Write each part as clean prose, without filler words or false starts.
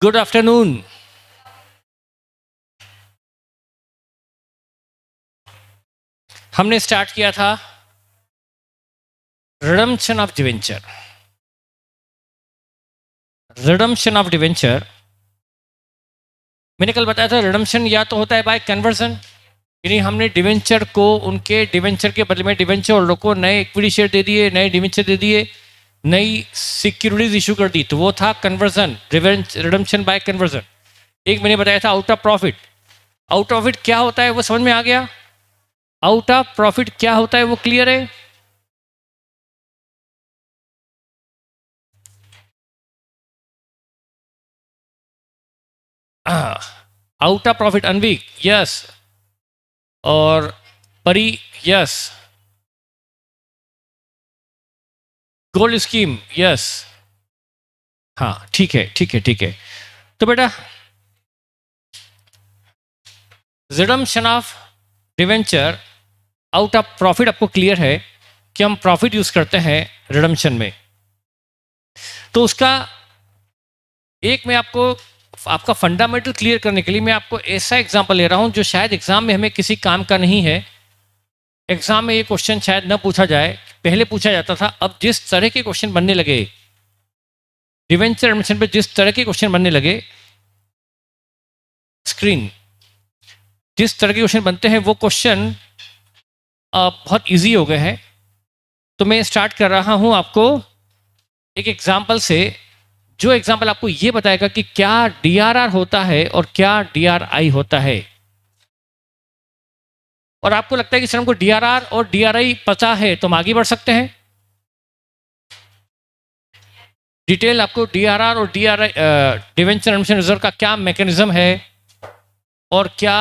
Good afternoon. हमने start किया था redemption of debenture. Redemption of debenture मैंने कल बताया था, रिडम्पशन या तो होता है बाय कन्वर्जन, यानी हमने डिवेंचर को उनके डिवेंचर के बदले में डिवेंचर होल्डर को नए इक्विटी शेयर दे दिए, नए डिवेंचर दे दिए, नई सिक्योरिटीज इशू कर दी, तो वो था कन्वर्जन, रिडम्पशन बाय कन्वर्जन। एक मैंने बताया था out of profit. Out of it क्या होता है वो समझ में आ गया? आउट ऑफ प्रॉफिट क्या होता है वो क्लियर है? आउट ऑफ प्रॉफिट अनवीक, यस। और परी, यस। Gold scheme, yes. हाँ, ठीक है ठीक है ठीक है। तो बेटा redemption of debenture out of profit, आपको क्लियर है कि हम प्रॉफिट यूज करते हैं रिडम्पशन में। तो उसका एक मैं आपको आपका फंडामेंटल क्लियर करने के लिए मैं आपको ऐसा एग्जांपल ले रहा हूं जो शायद एग्जाम में हमें किसी काम का नहीं है। एग्जाम में ये क्वेश्चन शायद न पूछा जाए, पहले पूछा जाता था। अब जिस तरह के क्वेश्चन बनने लगे डिवेंचर एडमिशन पे, जिस तरह के क्वेश्चन बनने लगे, स्क्रीन जिस तरह के क्वेश्चन बनते हैं वो क्वेश्चन बहुत इजी हो गए हैं। तो मैं स्टार्ट कर रहा हूं आपको एक एग्जांपल से, जो एग्जांपल आपको ये बताएगा कि क्या डीआरआर होता है और क्या डीआरआई होता है। और आपको लगता है कि सर हमको डीआरआर और डीआरआई पता है तो हम आगे बढ़ सकते हैं। डिटेल आपको डीआरआर और डीआरआई, डिवेंचर एडमिशन रिजर्व का क्या मैकेनिज्म है और क्या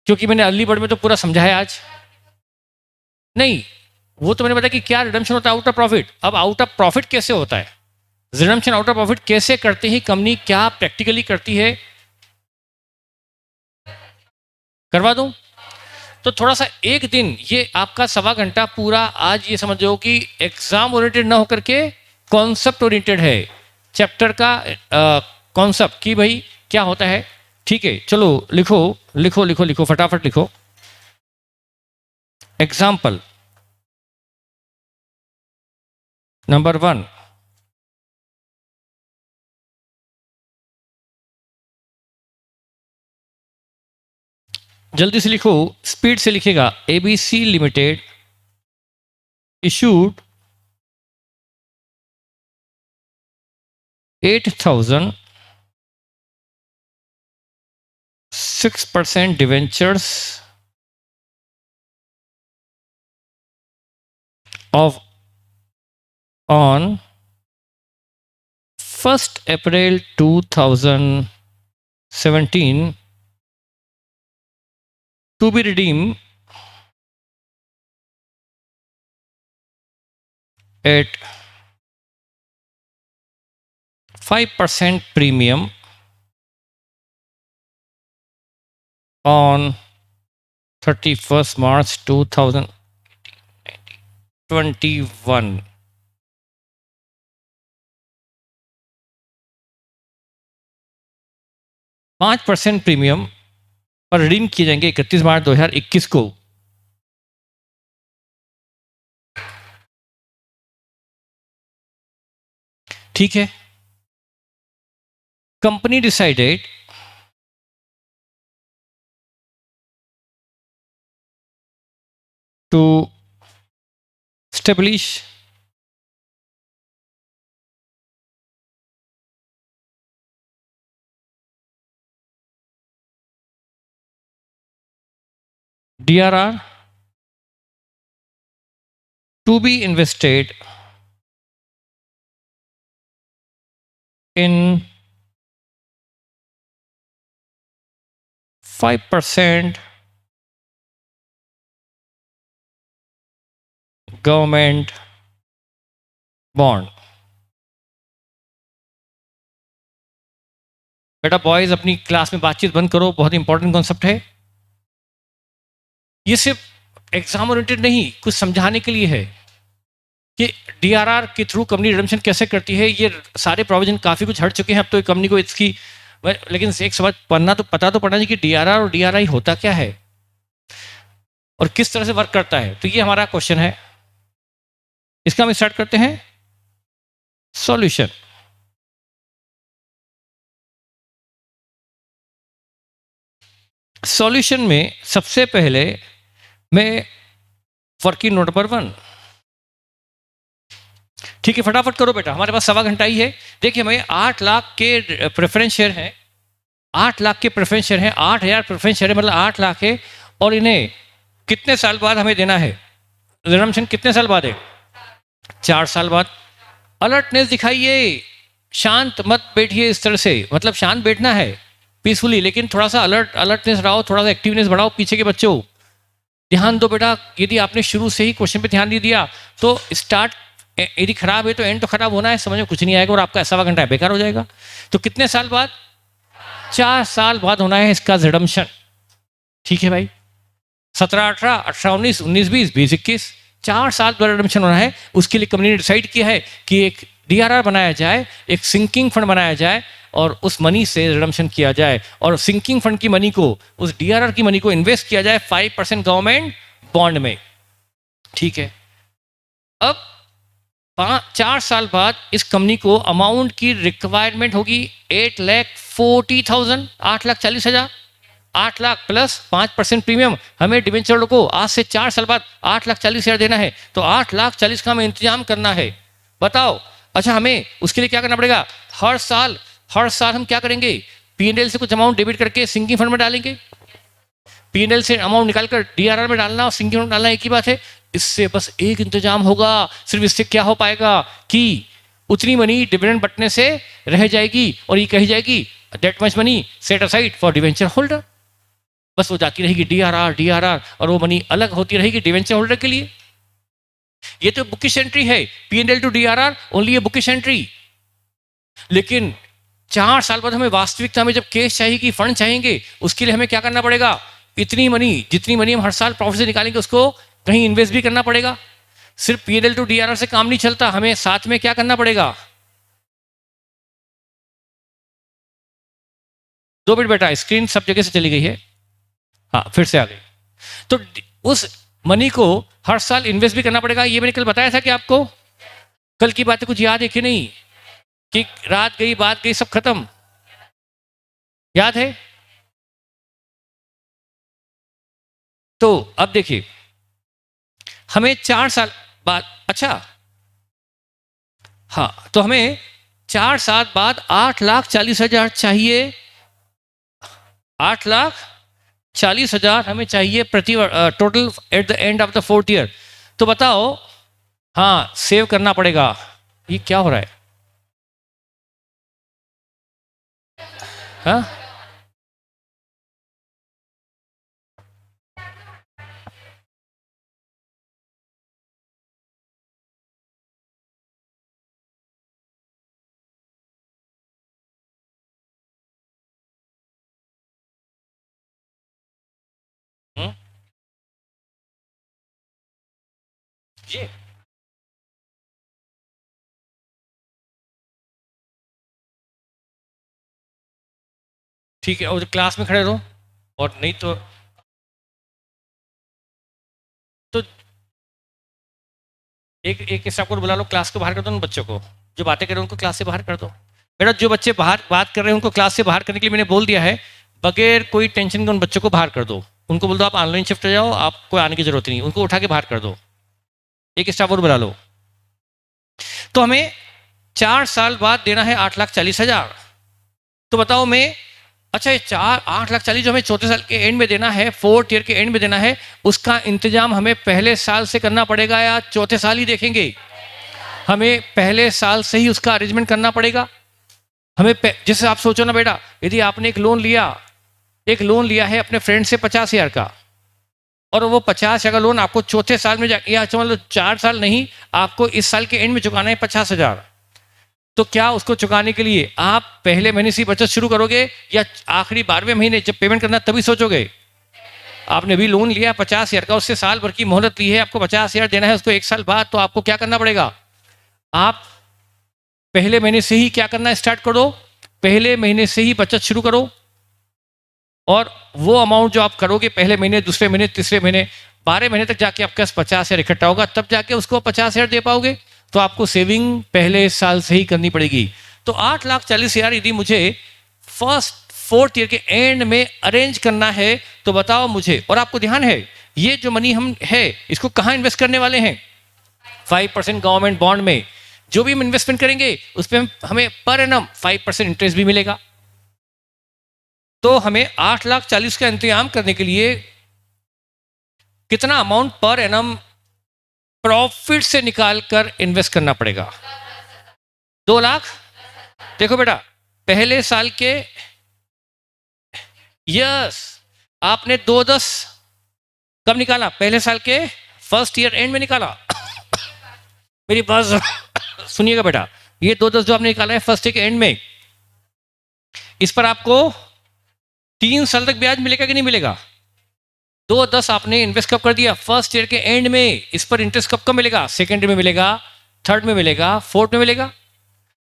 क्योंकि मैंने अर्ली बर्ड में तो पूरा समझाया आज नहीं, वो तो मैंने बताया कि क्या रिडम्पशन होता है आउट ऑफ प्रॉफिट। अब आउट ऑफ प्रॉफिट कैसे होता है, रिडम्पशन आउट ऑफ प्रॉफिट कैसे करती है कंपनी, क्या प्रैक्टिकली करती है, करवा दूं? तो थोड़ा सा एक दिन ये आपका सवा घंटा पूरा आज ये समझो कि एग्जाम ओरिएंटेड ना होकर के कॉन्सेप्ट ओरिएंटेड है, चैप्टर का कॉन्सेप्ट कि भाई क्या होता है। ठीक है, चलो लिखो लिखो लिखो लिखो, फटाफट लिखो। एग्जाम्पल नंबर 1, जल्दी से लिखो, स्पीड से लिखेगा। ABC limited issued 8,006% debentures of on 1st April 2017 to be redeemed at 5% premium on 31st March 2021. %5 premium पर रिडीम किए जाएंगे 31 मार्च 2021 को। ठीक है, company decided to establish DRR to be invested in 5% government bond. बेटा बॉयज अपनी क्लास में बातचीत बंद करो, बहुत इंपॉर्टेंट कॉन्सेप्ट है ये। सिर्फ एग्जाम ओरिएंटेड नहीं, कुछ समझाने के लिए है। कि डीआरआर के थ्रू कंपनी रिडम्पशन कैसे करती है। ये सारे प्रोविजन काफ़ी कुछ हट चुके हैं अब तो कंपनी को इसकी, लेकिन एक सवाल पता तो पड़ना चाहिए कि डीआरआर और डीआरआई होता क्या है और किस तरह से वर्क करता है। तो ये हमारा क्वेश्चन है, इसका हम स्टार्ट करते हैं सॉल्यूशन। सॉल्यूशन में सबसे पहले मैं वर्किंग नोट नंबर 1, ठीक है फटाफट करो बेटा, हमारे पास 1.25 घंटा ही है। देखिए हमें 8 लाख के प्रेफरेंस शेयर हैं, 8 लाख के प्रेफरेंस शेयर हैं, 8,000 प्रेफरेंस शेयर है, मतलब 8 लाख है। और इन्हें कितने साल बाद हमें देना है रिडम्पशन? कितने साल बाद है? 4 साल बाद। अलर्टनेस दिखाइए, शांत मत बैठिए इस तरह से, मतलब शांत बैठना है पीसफुली, लेकिन थोड़ा सा अलर्टनेस रहो, थोड़ा सा एक्टिवनेस बढ़ाओ। पीछे के बच्चों ध्यान दो बेटा, यदि आपने शुरू से ही क्वेश्चन पे ध्यान नहीं दिया तो स्टार्ट यदि खराब है तो एंड तो खराब होना है, समझ में कुछ नहीं आएगा और आपका 1.25 घंटा बेकार हो जाएगा। तो कितने साल बाद? 4 साल बाद होना है इसका रिडम्पशन। ठीक है भाई, 17-18, 18-19, 19-20, 20-21, 4 साल बाद रिडम्पशन होना है। उसके लिए कंपनी ने डिसाइड किया है कि एक डीआरआर बनाया जाए, एक सिंकिंग फंड बनाया जाए और उस मनी से रिडम्पशन किया जाए, और सिंकिंग फंड की मनी को, उस डीआरआर की मनी को इन्वेस्ट किया जाए 5% गवर्नमेंट बॉन्ड में। ठीक है, अब 4 साल बाद इस कंपनी को अमाउंट की रिक्वायरमेंट होगी 8,40,000, 8,40,000, 8 लाख प्लस 5% प्रीमियम। हमें डिवेंचर को आज से 4 साल बाद 8,40,000 देना है, तो 8,40,000 का हमें इंतजाम करना है। बताओ, अच्छा हमें उसके लिए क्या करना पड़ेगा? हर साल हम क्या करेंगे? पीएनएल से कुछ अमाउंट डेबिट करके सिंकिंग फंड में डालेंगे, पीएनएल से अमाउंट निकालकर डीआरआर में डालना और सिंकिंग फंड डालना एक ही बात है। इससे बस एक इंतजाम होगा, सिर्फ इससे क्या हो पाएगा कि उतनी मनी डिविडेंड बटने से रह जाएगी और ये कही जाएगी that much money set aside for debenture holder. बस वो जाती रहेगी डीआरआर और वो मनी अलग होती रहेगी डिवेंचर होल्डर के लिए। ये तो बुकिश एंट्री है, पीएनएल टू डीआरआर ओनली ये बुकिश एंट्री। लेकिन 4 साल बाद हमें वास्तविकता में जब केस चाहिए, फंड चाहेंगे, उसके लिए हमें क्या करना पड़ेगा? इतनी मनी, जितनी मनी हम हर साल प्रॉफिट से निकालेंगे उसको कहीं इन्वेस्ट भी करना पड़ेगा। सिर्फ पीएनएल टू डीआरआर से काम नहीं चलता, हमें साथ में क्या करना पड़ेगा? 2 मिनट बेटा, स्क्रीन सब जगह से चली गई है, हाँ फिर से आ गई। तो उस मनी को हर साल इन्वेस्ट भी करना पड़ेगा। ये मैंने कल बताया था कि आपको, कल की बातें कुछ याद है कि नहीं? कि रात गई बात गई सब खत्म, याद है? तो अब देखिए हमें 4 साल बाद, अच्छा हाँ, तो हमें 4 साल बाद 8,40,000 चाहिए, 8,40,000 हमें चाहिए प्रति total at the end of the 4th year. तो बताओ, हाँ सेव करना पड़ेगा। ये क्या हो रहा है? हाँ ये ठीक है, और क्लास में खड़े रहो, और नहीं तो एक स्टाफ को बुला लो, क्लास को बाहर कर दो, उन बच्चों को जो बातें कर रहे हैं उनको क्लास से बाहर कर दो। बेटा जो बच्चे बाहर बात कर रहे हैं उनको क्लास से बाहर करने के लिए मैंने बोल दिया है, बगैर कोई टेंशन के उन बच्चों को बाहर कर दो। उनको बोल दो आप ऑनलाइन शिफ्ट हो जाओ, आपको आने की जरूरत नहीं, उनको उठा के बाहर कर दो। एक स्टाफ और बुला लो। तो हमें 4 साल बाद देना है 8,40,000। तो बताओ मैं, अच्छा ये 8,40,000 जो हमें 4थे साल के एंड में देना है, 4th ईयर के एंड में देना है, उसका इंतजाम हमें पहले साल से करना पड़ेगा या 4थे साल ही देखेंगे? हमें पहले साल से ही उसका अरेंजमेंट करना पड़ेगा। हमें जैसे आप सोचो ना बेटा, यदि आपने एक लोन लिया है अपने फ्रेंड से 50,000 का, और वो 50,000 का लोन आपको 4थे साल में या मतलब 4 साल नहीं, आपको इस साल के एंड में चुकाना है 50,000। तो क्या उसको चुकाने के लिए आप पहले महीने से बचत शुरू करोगे या आखिरी 12वें महीने जब पेमेंट करना तभी सोचोगे? आपने भी लोन लिया 50,000 का, उससे साल भर की मोहलत ली है, आपको 50,000 देना है उसको 1 साल बाद, तो आपको क्या करना पड़ेगा? आप पहले महीने से ही क्या करना स्टार्ट करो, पहले महीने से ही बचत शुरू करो, और वो अमाउंट जो आप करोगे पहले महीने, दूसरे महीने, तीसरे महीने, 12 महीने तक जाके आपके पास 50,000 इकट्ठा होगा, तब जाके उसको 50,000 दे पाओगे। तो आपको सेविंग पहले साल से ही करनी पड़ेगी। तो 8,40,000 यदि मुझे फर्स्ट 4th ईयर के एंड में अरेंज करना है तो बताओ मुझे। और आपको ध्यान है ये जो मनी हम है इसको कहाँ इन्वेस्ट करने वाले हैं? 5% गवर्नमेंट बॉन्ड में। जो भी हम इन्वेस्टमेंट करेंगे उस पर हमें पर एनम 5% इंटरेस्ट भी मिलेगा। तो हमें 8,40,000 का इंतजाम करने के लिए कितना अमाउंट पर एनम प्रॉफिट से निकालकर इन्वेस्ट करना पड़ेगा? 2 लाख। देखो बेटा, पहले साल के यस आपने 2,10 कब निकाला? पहले साल के फर्स्ट ईयर एंड में निकाला। मेरी बात सुनिएगा बेटा, ये 2,10 जो आपने निकाला है फर्स्ट ईयर के एंड में, इस पर आपको 3 साल तक ब्याज मिलेगा कि नहीं मिलेगा? 2,10 आपने इन्वेस्ट कब कर दिया? फर्स्ट ईयर के एंड में। इस पर इंटरेस्ट कब मिलेगा? सेकेंड ईयर में मिलेगा, थर्ड में मिलेगा, फोर्थ में मिलेगा।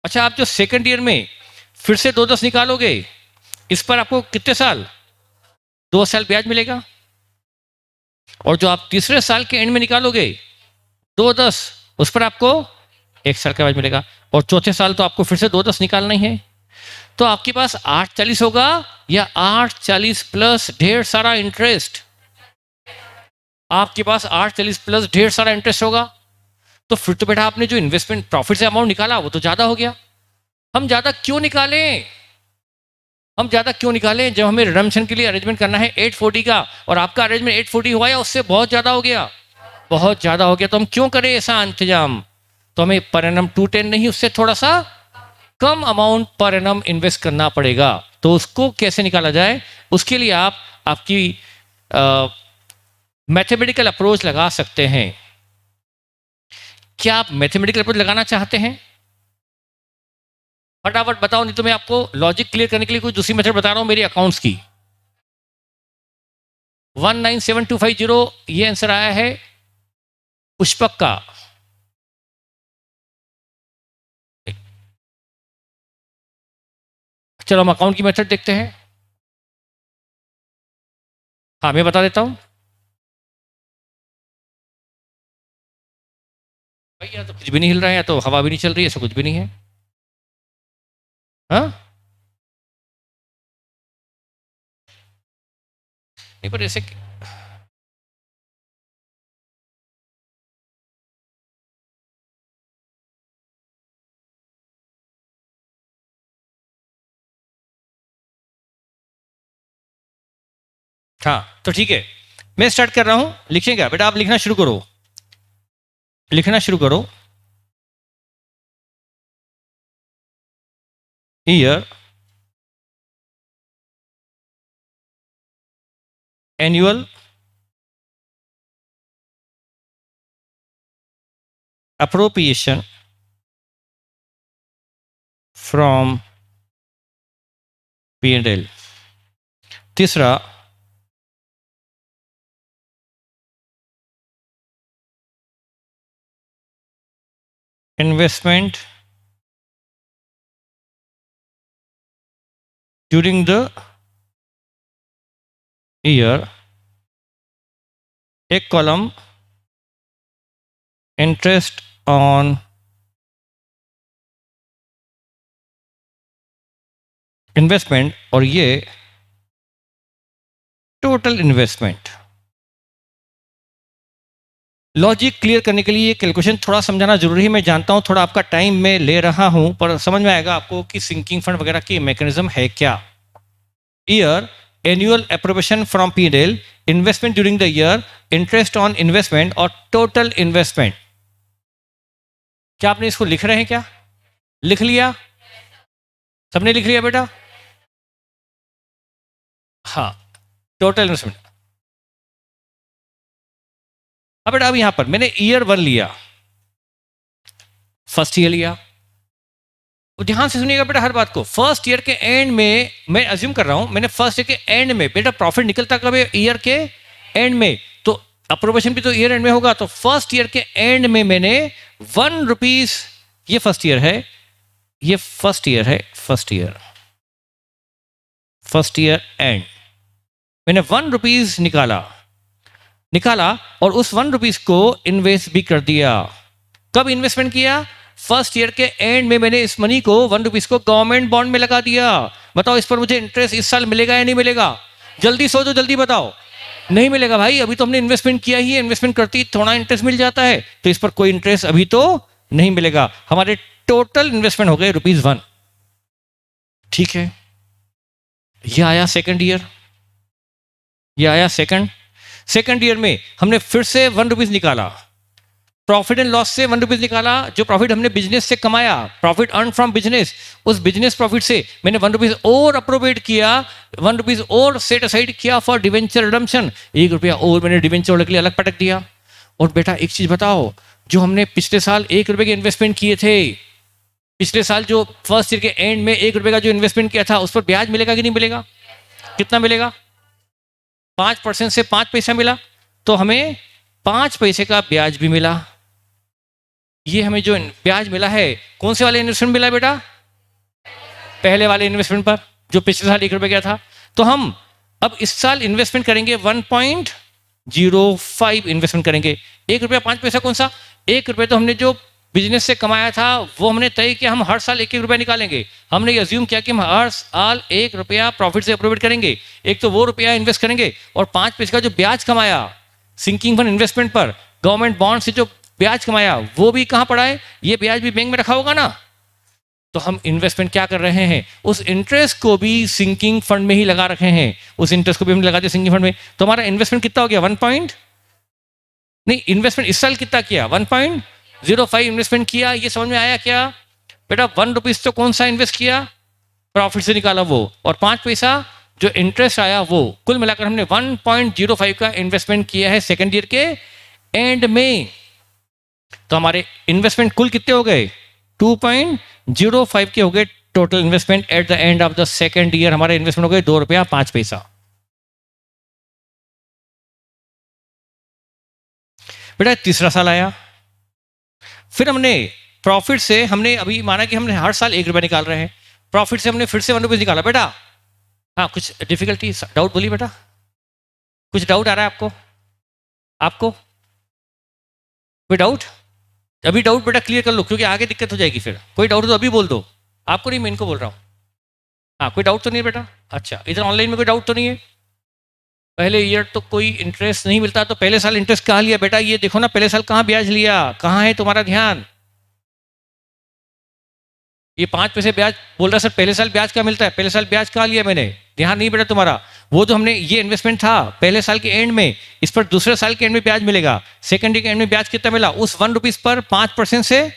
अच्छा, आप जो सेकेंड ईयर में फिर से 2,10 निकालोगे, इस पर आपको कितने साल? 2 साल ब्याज मिलेगा। और जो आप तीसरे साल के एंड में निकालोगे 2,10, उस पर आपको 1 साल का ब्याज मिलेगा। और चौथे साल तो आपको फिर से 2,10 निकालना ही है। तो आपके पास 8,40 होगा या 8,40 प्लस ढेर सारा इंटरेस्ट? आपके पास 8,40 प्लस ढेर सारा इंटरेस्ट होगा। तो फिर तो बेटा आपने जो इन्वेस्टमेंट प्रॉफिट से अमाउंट निकाला वो तो ज्यादा हो गया। हम ज्यादा क्यों निकालें? हम ज्यादा क्यों निकालें जब हमें रिडम्पशन के लिए अरेंजमेंट करना है 840 का, और आपका अरेंजमेंट 840 हुआ या उससे बहुत ज्यादा हो गया? बहुत ज्यादा हो गया। तो हम क्यों करें ऐसा इंतजाम? तो हमें पर एनम 210 नहीं, उससे थोड़ा सा कम अमाउंट पर एनम इन्वेस्ट करना पड़ेगा। तो उसको कैसे निकाला जाए, उसके लिए आप आपकी मैथमेटिकल अप्रोच लगा सकते हैं। क्या आप मैथमेटिकल अप्रोच लगाना चाहते हैं? फटाफट बताओ, नहीं तो मैं आपको लॉजिक क्लियर करने के लिए कोई दूसरी मेथड बता रहा हूं मेरी अकाउंट्स की। 197250 ये आंसर आया है पुष्पक का। चलो हम अकाउंट की मेथड देखते हैं। हाँ, मैं बता देता हूं भाई, या तो कुछ भी नहीं हिल रहा है, या तो हवा भी नहीं चल रही है, ऐसा कुछ भी नहीं है। हाँ, नहीं पर ऐसे हाँ, तो ठीक है, मैं स्टार्ट कर रहा हूं। लिखेगा बेटा, आप लिखना शुरू करो, लिखना शुरू करो। Year, annual, appropriation from P&L। तीसरा, इन्वेस्टमेंट ड्यूरिंग द ईयर, एक कॉलम इंटरेस्ट ऑन इन्वेस्टमेंट, और ये टोटल इन्वेस्टमेंट। लॉजिक क्लियर करने के लिए ये कैलकुलेशन थोड़ा समझाना जरूरी है। मैं जानता हूं थोड़ा आपका टाइम में ले रहा हूं, पर समझ में आएगा आपको कि सिंकिंग फंड वगैरह की मैकेनिज्म है क्या। Year, annual appropriation from P&L, investment during the year, interest on investment और टोटल इन्वेस्टमेंट। क्या आपने इसको लिख रहे हैं? क्या लिख लिया? सबने लिख लिया बेटा? हाँ, टोटल इन्वेस्टमेंट। अब बेटा अब यहां पर मैंने ईयर 1 लिया, फर्स्ट ईयर लिया। तो ध्यान से सुनिएगा बेटा हर बात को। फर्स्ट ईयर के एंड में मैं अज्यूम कर रहा हूं, मैंने फर्स्ट ईयर के एंड में बेटा प्रॉफिट निकलता कब है? ईयर के एंड में, तो अप्रोबेशन भी तो ईयर एंड में होगा, तो फर्स्ट ईयर के एंड में मैंने 1 रुपीज, ये फर्स्ट ईयर है, ये फर्स्ट ईयर है, फर्स्ट ईयर एंड मैंने 1 रुपीज निकाला और उस 1 रुपीज को इन्वेस्ट भी कर दिया। कब इन्वेस्टमेंट किया? फर्स्ट ईयर के एंड में मैंने इस मनी को 1 रुपीज को गवर्नमेंट बॉन्ड में लगा दिया। बताओ इस पर मुझे इंटरेस्ट इस साल मिलेगा या नहीं मिलेगा? जल्दी सोचो, जल्दी बताओ। नहीं मिलेगा भाई, अभी तो हमने इन्वेस्टमेंट किया ही है, इन्वेस्टमेंट करती ही थोड़ा इंटरेस्ट मिल जाता है, तो इस पर कोई इंटरेस्ट अभी तो नहीं मिलेगा। हमारे टोटल इन्वेस्टमेंट हो गए ₹1। ठीक है, ये आया सेकंड ईयर, ये आया सेकंड ईयर में हमने फिर से 1 रुपीज निकाला, प्रॉफिट एंड लॉस से 1 रुपीज निकाला। जो प्रॉफिट हमने बिजनेस से कमाया, प्रॉफिट अर्न फ्रॉम बिजनेस, उस बिजनेस प्रॉफिट से मैंने 1 रुपीज और अप्रोप्रिएट किया, 1 रुपीज और सेट असाइड किया फॉर डिवेंचर रिडम्पशन। 1 रुपया और मैंने डिवेंचर के लिए अलग पटक दिया। और बेटा एक चीज बताओ, जो हमने पिछले साल 1 रुपए के इन्वेस्टमेंट किए थे, पिछले साल जो फर्स्ट ईयर के एंड में 1 रुपए का जो इन्वेस्टमेंट किया था, उस पर ब्याज मिलेगा कि नहीं मिलेगा? कितना मिलेगा? 5% से 5 पैसा मिला, तो हमें 5 पैसे का ब्याज भी मिला। ये हमें जो ब्याज मिला है, कौन से वाले इन्वेस्टमेंट मिला बेटा? पहले वाले इन्वेस्टमेंट पर, जो पिछले साल 1 रुपए का था। तो हम अब इस साल इन्वेस्टमेंट करेंगे 1.05 इन्वेस्टमेंट करेंगे। 1 रुपया 5 पैसा कौन सा? 1 रुपये तो हमने जो बिजनेस से कमाया था, वो हमने तय किया हम हर साल 1-1 रुपया निकालेंगे। हमने ये अज्यूम किया कि हम हर साल 1 रुपया प्रॉफिट से अप्रोप्रिएट करेंगे। एक तो वो रुपया इन्वेस्ट करेंगे, और 5 पैसे का जो ब्याज कमाया सिंकिंग फंड इन्वेस्टमेंट पर, गवर्नमेंट बॉन्ड से जो ब्याज कमाया, वो भी कहाँ पड़ा है? ये ब्याज भी बैंक में रखा होगा ना। तो हम इन्वेस्टमेंट क्या कर रहे हैं? उस इंटरेस्ट को भी सिंकिंग फंड में ही लगा रखे हैं, उस इंटरेस्ट को भी हम लगा दिया सिंकिंग फंड में। तो हमारा इन्वेस्टमेंट कितना हो गया? इन्वेस्टमेंट इस साल कितना किया? 1.05 इन्वेस्टमेंट किया। ये समझ में आया क्या बेटा? 1 रुपीज तो कौन सा इन्वेस्ट किया? प्रॉफिट से निकाला वो, और 5 पैसा जो इंटरेस्ट आया वो। कुल मिलाकर हमने 1.05 का इन्वेस्टमेंट किया है सेकेंड ईयर के एंड में। तो हमारे इन्वेस्टमेंट कुल कितने हो गए? 2.05 के हो गए total investment at the end of the second year. हमारे इन्वेस्टमेंट हो गए 2 रुपया 5 पैसा। बेटा तीसरा साल आया, फिर हमने प्रॉफिट से, हमने अभी माना कि हमने हर साल 1 रुपया निकाल रहे हैं, प्रॉफिट से हमने फिर से 1 रुपीज निकाला। बेटा हाँ, कुछ डिफिकल्टी, डाउट बोलिए बेटा, कुछ डाउट आ रहा है आपको कोई डाउट? अभी डाउट बेटा क्लियर कर लो, क्योंकि आगे दिक्कत हो जाएगी फिर। कोई डाउट तो अभी बोल दो, आपको नहीं, मैं इनको बोल रहा हूँ। हाँ, कोई डाउट तो नहीं है बेटा? अच्छा, इधर ऑनलाइन में कोई डाउट तो नहीं है? पहले ईयर तो कोई इंटरेस्ट नहीं मिलता, तो पहले साल इंटरेस्ट कहाँ लिया बेटा? ये देखो ना, पहले साल कहाँ ब्याज लिया, कहाँ है तुम्हारा ध्यान? ये 5 पैसे ब्याज बोल रहा सर, पहले साल ब्याज क्या मिलता है? पहले साल ब्याज कहाँ लिया मैंने? ध्यान नहीं बेटा तुम्हारा। वो जो हमने ये इन्वेस्टमेंट था पहले साल के एंड में, इस पर दूसरे साल के एंड में ब्याज मिलेगा। सेकेंड ईयर के एंड में ब्याज कितना मिला? उस 1 रुपीज पर 5% से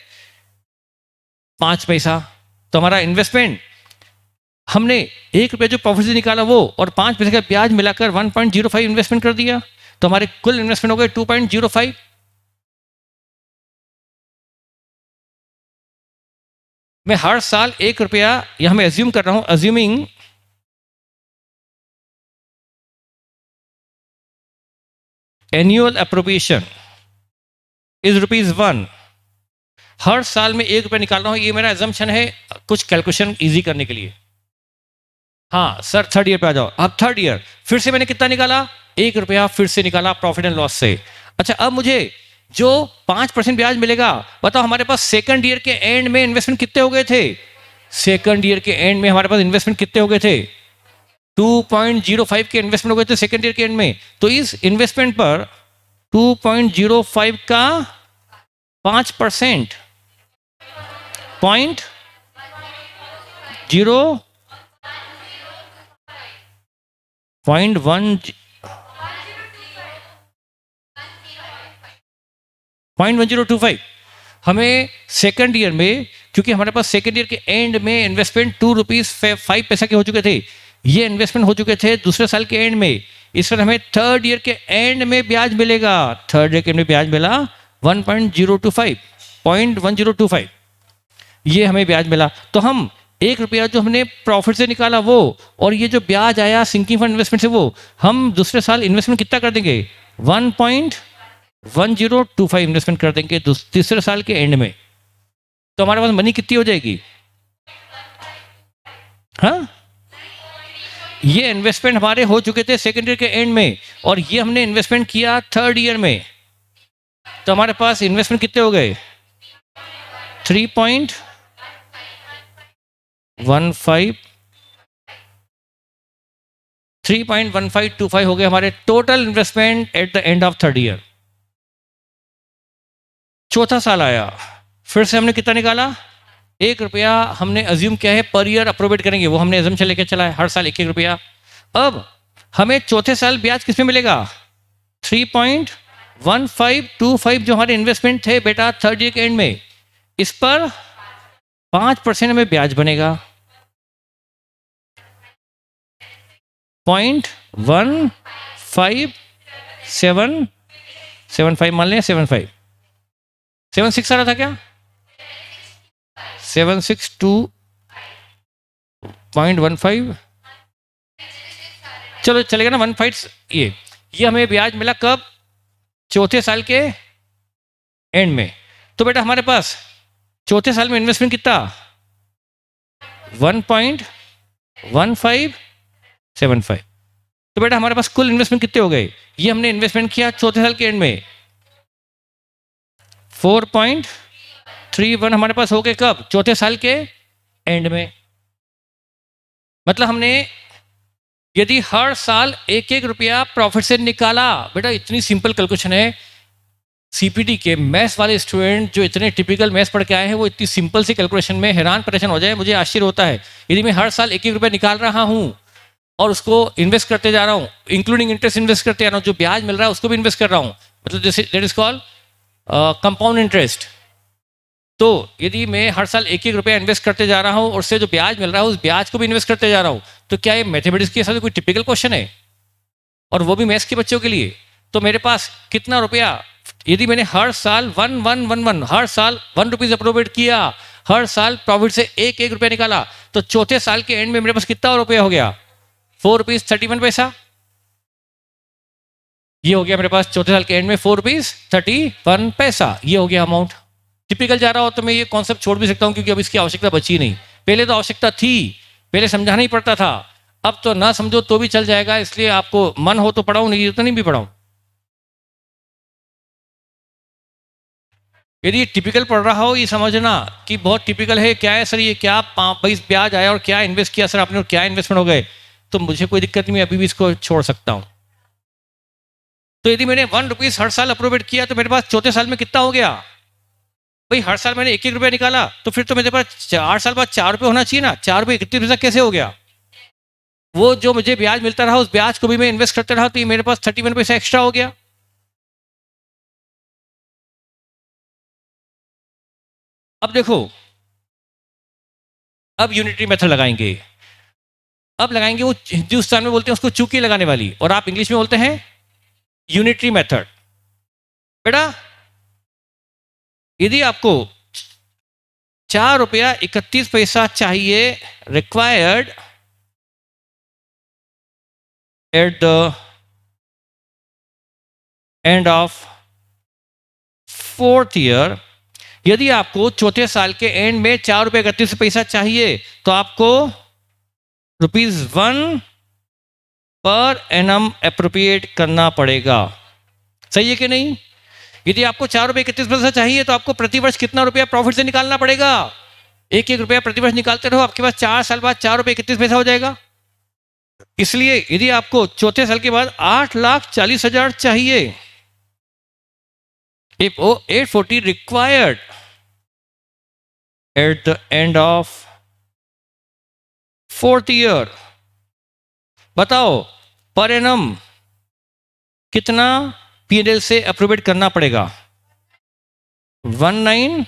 5 पैसा। तो हमारा इन्वेस्टमेंट, हमने 1 रुपया जो प्रॉफिट से निकाला वो, और 5 पैसे का ब्याज मिलाकर 1.05 इन्वेस्टमेंट कर दिया। तो हमारे कुल इन्वेस्टमेंट हो गए 2.05। मैं हर साल 1 रुपया, यहां मैं अज्यूम कर रहा हूं, अज्यूमिंग एनुअल अप्रोप्रिएशन इज ₹1। हर साल में 1 रुपया निकाल रहा हूं, ये मेरा एजम्पशन है कुछ कैलकुलेशन इजी करने के लिए। हाँ सर, थर्ड ईयर पे आ जाओ। अब थर्ड ईयर फिर से मैंने कितना निकाला? 1 रुपया फिर से निकाला प्रॉफिट एंड लॉस से। अच्छा, अब मुझे जो 5% ब्याज मिलेगा, बताओ हमारे पास सेकंड ईयर के एंड में इन्वेस्टमेंट कितने हो गए थे? सेकंड ईयर के एंड में हमारे पास इन्वेस्टमेंट कितने हो गए थे? 2.05 के इन्वेस्टमेंट हो गए थे सेकंड ईयर के एंड में। तो इस इन्वेस्टमेंट पर 2.05 का 5% 0.1025 हमें सेकंड ईयर में, क्योंकि हमारे पास सेकंड ईयर के एंड में इन्वेस्टमेंट 2 रुपीज 5 पैसा के हो चुके थे, ये इन्वेस्टमेंट हो चुके थे दूसरे साल के एंड में। इस पर हमें थर्ड ईयर के एंड में ब्याज मिलेगा। थर्ड ईयर के एंड में ब्याज मिला 1.025 ये हमें ब्याज मिला। तो हम ₹1 जो हमने प्रॉफिट से निकाला वो, और ये जो ब्याज आया सिंकिंग फंड इन्वेस्टमेंट से वो, हम दूसरे साल इन्वेस्टमेंट कितना कर देंगे? 1.1025 इन्वेस्टमेंट कर देंगे तीसरे साल के एंड में। तो हमारे पास मनी कितनी हो जाएगी? हाँ, ये इन्वेस्टमेंट हमारे हो चुके थे सेकेंड ईयर के एंड में, और ये हमने इन्वेस्टमेंट किया थर्ड ईयर में। तो हमारे पास इन्वेस्टमेंट कितने हो गए? 3.15 3.1525 हो गए हमारे total investment at the end of third year. चौथा साल आया, फिर से हमने कितना निकाला? ₹1 हमने अज्यूम किया है पर ईयर अप्रोवेट करेंगे, वो हमने अज्यूम लेके चला है, हर साल ₹1। अब हमें चौथे साल ब्याज किस में मिलेगा? 3.1525 जो हमारे इन्वेस्टमेंट थे बेटा थर्ड ईयर के एंड में, इस पर 5% हमें ब्याज बनेगा। 0.15775 मान लें, 76 आ रहा था क्या? 762.15, चलो चलेगा ना 15। ये हमें ब्याज मिला कब? चौथे साल के एंड में। तो बेटा हमारे पास चौथे साल में इन्वेस्टमेंट कितना? 1.1575। तो बेटा हमारे पास कुल इन्वेस्टमेंट कितने हो गए? ये हमने इन्वेस्टमेंट किया चौथे साल के एंड में 4.31 हमारे पास हो गए कब? चौथे साल के एंड में। मतलब हमने यदि हर साल ₹1 प्रॉफिट से निकाला, बेटा इतनी सिंपल कैलकुलेशन है, सीपीटी के मैथ्स वाले स्टूडेंट जो इतने टिपिकल मैथ्स पढ़ के आए हैं वो इतनी सिंपल सी कैलकुलेशन में हैरान परेशान हो जाए। मुझे आश्चर्य होता है, यदि मैं हर साल ₹1 निकाल रहा हूँ और उसको इन्वेस्ट करते जा रहा हूँ, इंक्लूडिंग इंटरेस्ट इन्वेस्ट करते जा रहा हूँ, जो ब्याज मिल रहा है उसको भी इन्वेस्ट कर रहा हूँ, मतलब जैसे that is called compound interest. तो यदि मैं हर साल ₹1 इन्वेस्ट करते जा रहा हूँ और उससे जो ब्याज मिल रहा है उस ब्याज को भी इन्वेस्ट करते जा रहा हूँ, तो क्या ये मैथमेटिक्स के हिसाब से कोई टिपिकल क्वेश्चन है? और वो भी मैथ्स के बच्चों के लिए। तो मेरे पास कितना रुपया, यदि मैंने हर साल 1111 हर साल ₹1 अप्रोवेट किया, हर साल प्रॉफिट से ₹1 निकाला, तो चौथे साल के एंड में मेरे पास कितना रुपया हो गया? ₹4.31। ये हो गया मेरे पास चौथे साल के एंड में ₹4.31। ये हो गया अमाउंट। टिपिकल जा रहा हो तो मैं ये कॉन्सेप्ट छोड़ भी सकता हूँ, क्योंकि अब इसकी आवश्यकता बची नहीं। पहले तो आवश्यकता थी, पहले समझाना ही पड़ता था, अब तो ना समझो तो भी चल जाएगा, इसलिए आपको मन हो तो पढ़ाऊं, नहीं तो नहीं भी पढ़ाऊं। यदि टिपिकल पढ़ रहा हो, ये समझना कि बहुत टिपिकल है। क्या है सर ये, क्या 22 ब्याज आया और क्या इन्वेस्ट किया सर आपने और क्या इन्वेस्टमेंट हो गए, तो मुझे कोई दिक्कत नहीं, मैं अभी भी इसको छोड़ सकता हूं। तो यदि मैंने ₹1 हर साल अप्रोवेट किया तो मेरे पास चौथे साल में कितना हो गया? भाई हर साल मैंने ₹1 निकाला, तो फिर तो मेरे पास 4 साल बाद ₹4 होना चाहिए ना। ₹4.31 कैसे हो गया? वो जो मुझे ब्याज मिलता रहा उस ब्याज को भी मैं इन्वेस्ट करते रहा, तो ये मेरे पास 31 पैसा एक्स्ट्रा हो गया। अब देखो, अब यूनिटरी मेथड लगाएंगे। अब लगाएंगे वो हिंदुस्तान में बोलते हैं उसको चूकी लगाने वाली, और आप इंग्लिश में बोलते हैं यूनिटरी मेथड। बेटा यदि आपको ₹4.31 चाहिए required at the end of fourth year, यदि आपको चौथे साल के एंड में ₹4.31 चाहिए, तो आपको ₹1 पर एनम अप्रोप्रिएट करना पड़ेगा। सही है कि नहीं? यदि आपको ₹4.31 चाहिए तो आपको प्रतिवर्ष कितना रुपया प्रॉफिट से निकालना पड़ेगा? ₹1 प्रतिवर्ष निकालते रहो, आपके पास 4 साल बाद ₹4.31 हो जाएगा। इसलिए यदि आपको चौथे साल के बाद 8,40,000 चाहिए, if 840 required at the end of fourth year, बताओ पर एनम कितना पीएनएल से अप्रोवेट करना पड़ेगा? 19,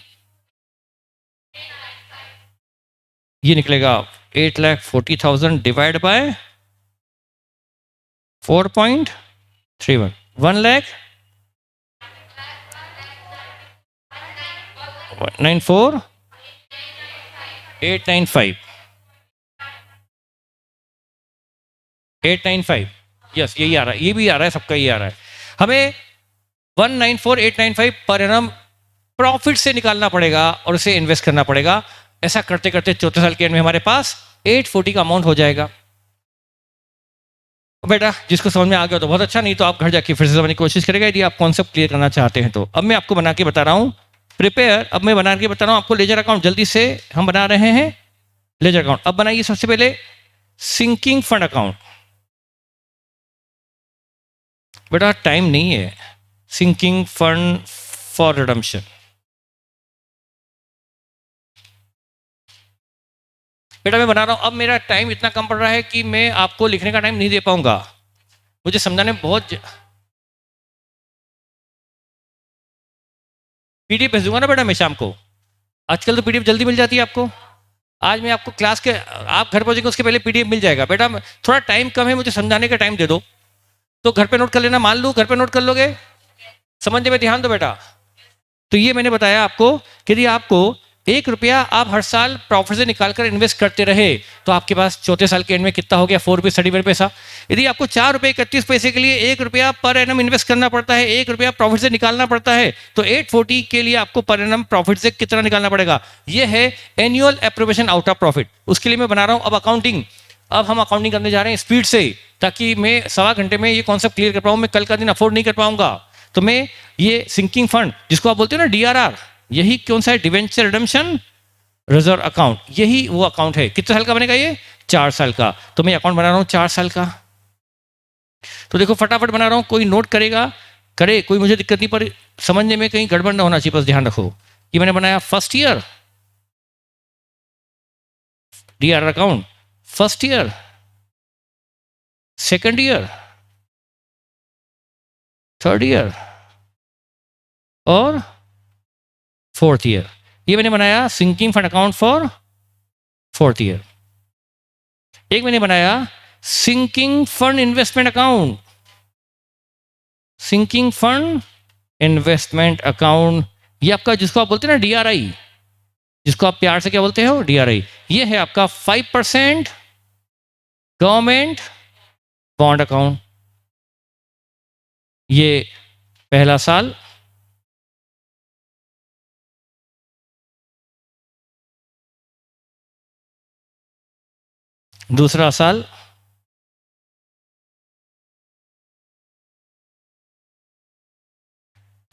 ये निकलेगा 8,40,000 डिवाइड बाय 4.31, 1,94,895। 895, यस यही आ रहा है, ये भी आ रहा है, सबका ये आ रहा है। हमें 194895 पर एनम प्रॉफिट से निकालना पड़ेगा और उसे इन्वेस्ट करना पड़ेगा। ऐसा करते करते चौथे साल के एंड में हमारे पास 840 का अमाउंट हो जाएगा। बेटा जिसको समझ में आ गया तो बहुत अच्छा, नहीं तो आप घर जाके फिर से समझने की कोशिश करेगा यदि आप कॉन्सेप्ट क्लियर करना चाहते हैं तो। अब मैं आपको बना के बता रहा हूँ प्रिपेयर, अब मैं बना के बता रहा हूँ आपको लेजर अकाउंट। जल्दी से हम बना रहे हैं लेजर अकाउंट। अब बनाइए सबसे पहले सिंकिंग फंड अकाउंट। बेटा टाइम नहीं है, सिंकिंग फंड फॉर रिडम्पशन। बेटा मैं बना रहा हूं, अब मेरा टाइम इतना कम पड़ रहा है कि मैं आपको लिखने का टाइम नहीं दे पाऊंगा, मुझे समझाने में बहुत पीडीएफ भेज दूंगा ना बेटा मैं शाम को। आजकल तो पीडीएफ जल्दी मिल जाती है आपको। आज मैं आपको क्लास के, आप घर पहुंचेंगे उसके पहले पीडीएफ मिल जाएगा। बेटा थोड़ा टाइम कम है, मुझे समझाने का टाइम दे दो। तो घर पे नोट कर लेना, मान लो घर पे नोट कर लोगे, समझने में ध्यान दो बेटा। तो ये मैंने बताया आपको कि यदि आपको 1 रुपया आप हर साल प्रॉफिट से निकालकर इन्वेस्ट करते रहे तो आपके पास चौथे साल के एंड में कितना हो गया, 4 रुपये 31 पैसा। यदि आपको 4 रुपये 31 पैसे के लिए 1 रुपया पर एनम इन्वेस्ट करना पड़ता है, 1 रुपया प्रॉफिट से निकालना पड़ता है, तो 840 के लिए आपको पर एनम प्रॉफिट से कितना निकालना पड़ेगा। ये है annual appropriation out of profit. उसके लिए मैं बना रहा हूँ अब अकाउंटिंग। अब हम अकाउंटिंग करने जा रहे हैं स्पीड से, ताकि मैं 1.25 घंटे में ये कॉन्सेप्ट क्लियर कर पाऊँ। मैं कल का दिन अफोर्ड नहीं कर पाऊंगा। तो मैं ये सिंकिंग फंड जिसको आप बोलते हो ना डीआरआर, यही कौन सा है, डिवेंचर रिडेम्पशन रिजर्व अकाउंट, यही वो अकाउंट है। कितने साल का बनेगा ये, 4 साल का। तो मैं अकाउंट बना रहा हूं 4 साल का। तो देखो फटाफट बना रहा हूं, कोई नोट करेगा करे, कोई मुझे दिक्कत नहीं, पर समझने में कहीं गड़बड़ ना होना चाहिए, बस ध्यान रखो। कि मैंने बनाया first year DRR account, first year, second year, third year और फोर्थ ईयर। ये मैंने बनाया sinking fund account for fourth year. एक मैंने बनाया sinking fund investment account, sinking fund investment account, ये आपका जिसको आप बोलते हैं ना डीआरआई, जिसको आप प्यार से क्या बोलते हो डीआरआई, ये है आपका 5% गवर्नमेंट बॉन्ड अकाउंट। ये पहला साल, दूसरा साल,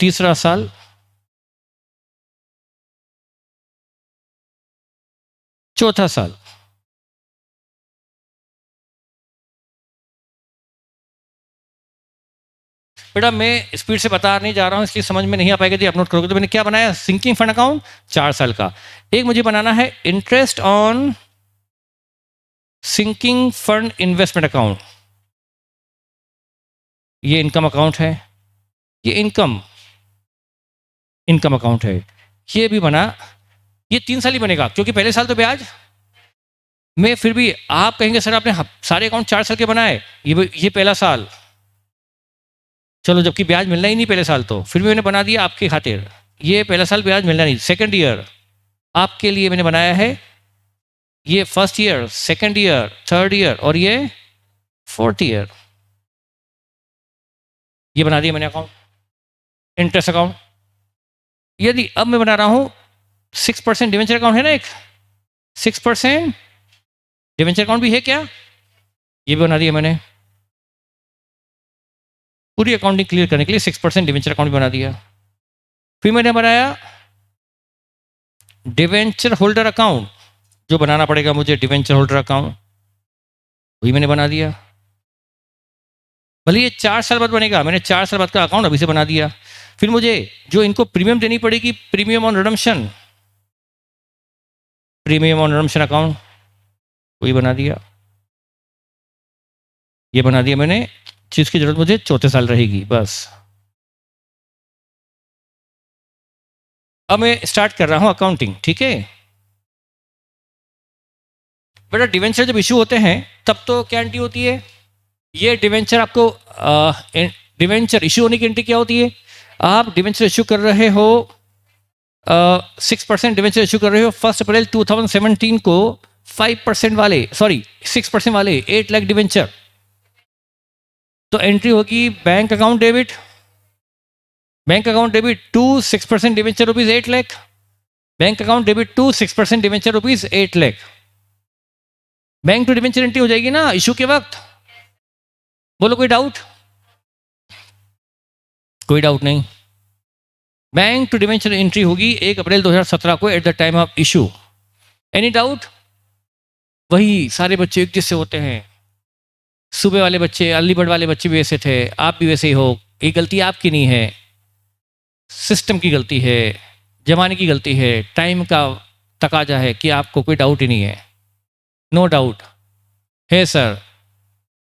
तीसरा साल, चौथा साल। बेटा मैं स्पीड से बता नहीं जा रहा हूं इसलिए समझ में नहीं आ पाएगा यदि आप नोट करोगे। तो मैंने क्या बनाया, सिंकिंग फंड अकाउंट 4 साल का। एक मुझे बनाना है interest on sinking fund investment account, ये इनकम अकाउंट है, ये इनकम अकाउंट है। ये भी बना, ये 3 साल ही बनेगा क्योंकि पहले साल तो ब्याज। मैं फिर भी, आप कहेंगे सर आपने सारे अकाउंट 4 साल के बनाए, ये पहला साल, चलो जबकि ब्याज मिलना ही नहीं पहले साल, तो फिर भी मैंने बना दिया आपके खातिर। ये पहला साल ब्याज मिलना नहीं, सेकंड ईयर आपके लिए मैंने बनाया है, ये first year, second year, third year और ये फोर्थ ईयर, ये बना दिया मैंने अकाउंट, इंटरेस्ट अकाउंट। यदि अब मैं बना रहा हूं 6% डिवेंचर अकाउंट है ना, एक 6% डिवेंचर अकाउंट भी है क्या, ये भी बना दिया मैंने। पूरी अकाउंटिंग क्लियर करने के लिए 6% डिवेंचर अकाउंट भी बना दिया। फिर मैंने बनाया डिवेंचर होल्डर अकाउंट, जो बनाना पड़ेगा मुझे डिवेंचर होल्डर अकाउंट, वही मैंने बना दिया। भले ये 4 साल बाद बनेगा, मैंने 4 साल बाद का अकाउंट अभी से बना दिया। फिर मुझे जो इनको प्रीमियम देनी पड़ेगी, premium on redemption, premium on redemption account, वही बना दिया। ये बना दिया मैंने, चीज की जरूरत मुझे चौथे साल रहेगी बस। अब मैं स्टार्ट कर रहा हूं अकाउंटिंग, ठीक है बेटा। डिवेंचर जब इशू होते हैं तब तो क्या एंट्री होती है, ये डिवेंचर आपको डिवेंचर इशू होने की एंट्री क्या होती है, आप डिवेंचर इशू कर रहे हो 6% डिवेंचर इशू कर रहे हो 1 अप्रैल 2017 को, 5% वाले, सॉरी 6% वाले 8 लाख डिवेंचर, तो एंट्री होगी bank account debit, bank account debit to 6% debenture rupees 8 lakh, bank account debit to 6% debenture rupees 8 lakh. Bank to debenture entry हो जाएगी ना इशू के वक्त। बोलो कोई डाउट? कोई डाउट नहीं। बैंक टू डिवेंचर एंट्री होगी 1 अप्रैल 2017 को at the time of issue. Any doubt? वही सारे बच्चे एक जैसे होते हैं, सुबह वाले बच्चे, अर्ली बर्ड वाले बच्चे भी वैसे थे, आप भी वैसे ही हो। ये गलती आपकी नहीं है, सिस्टम की गलती है, जमाने की गलती है, टाइम का तकाजा है कि आपको कोई डाउट ही नहीं है। नो डाउट है सर?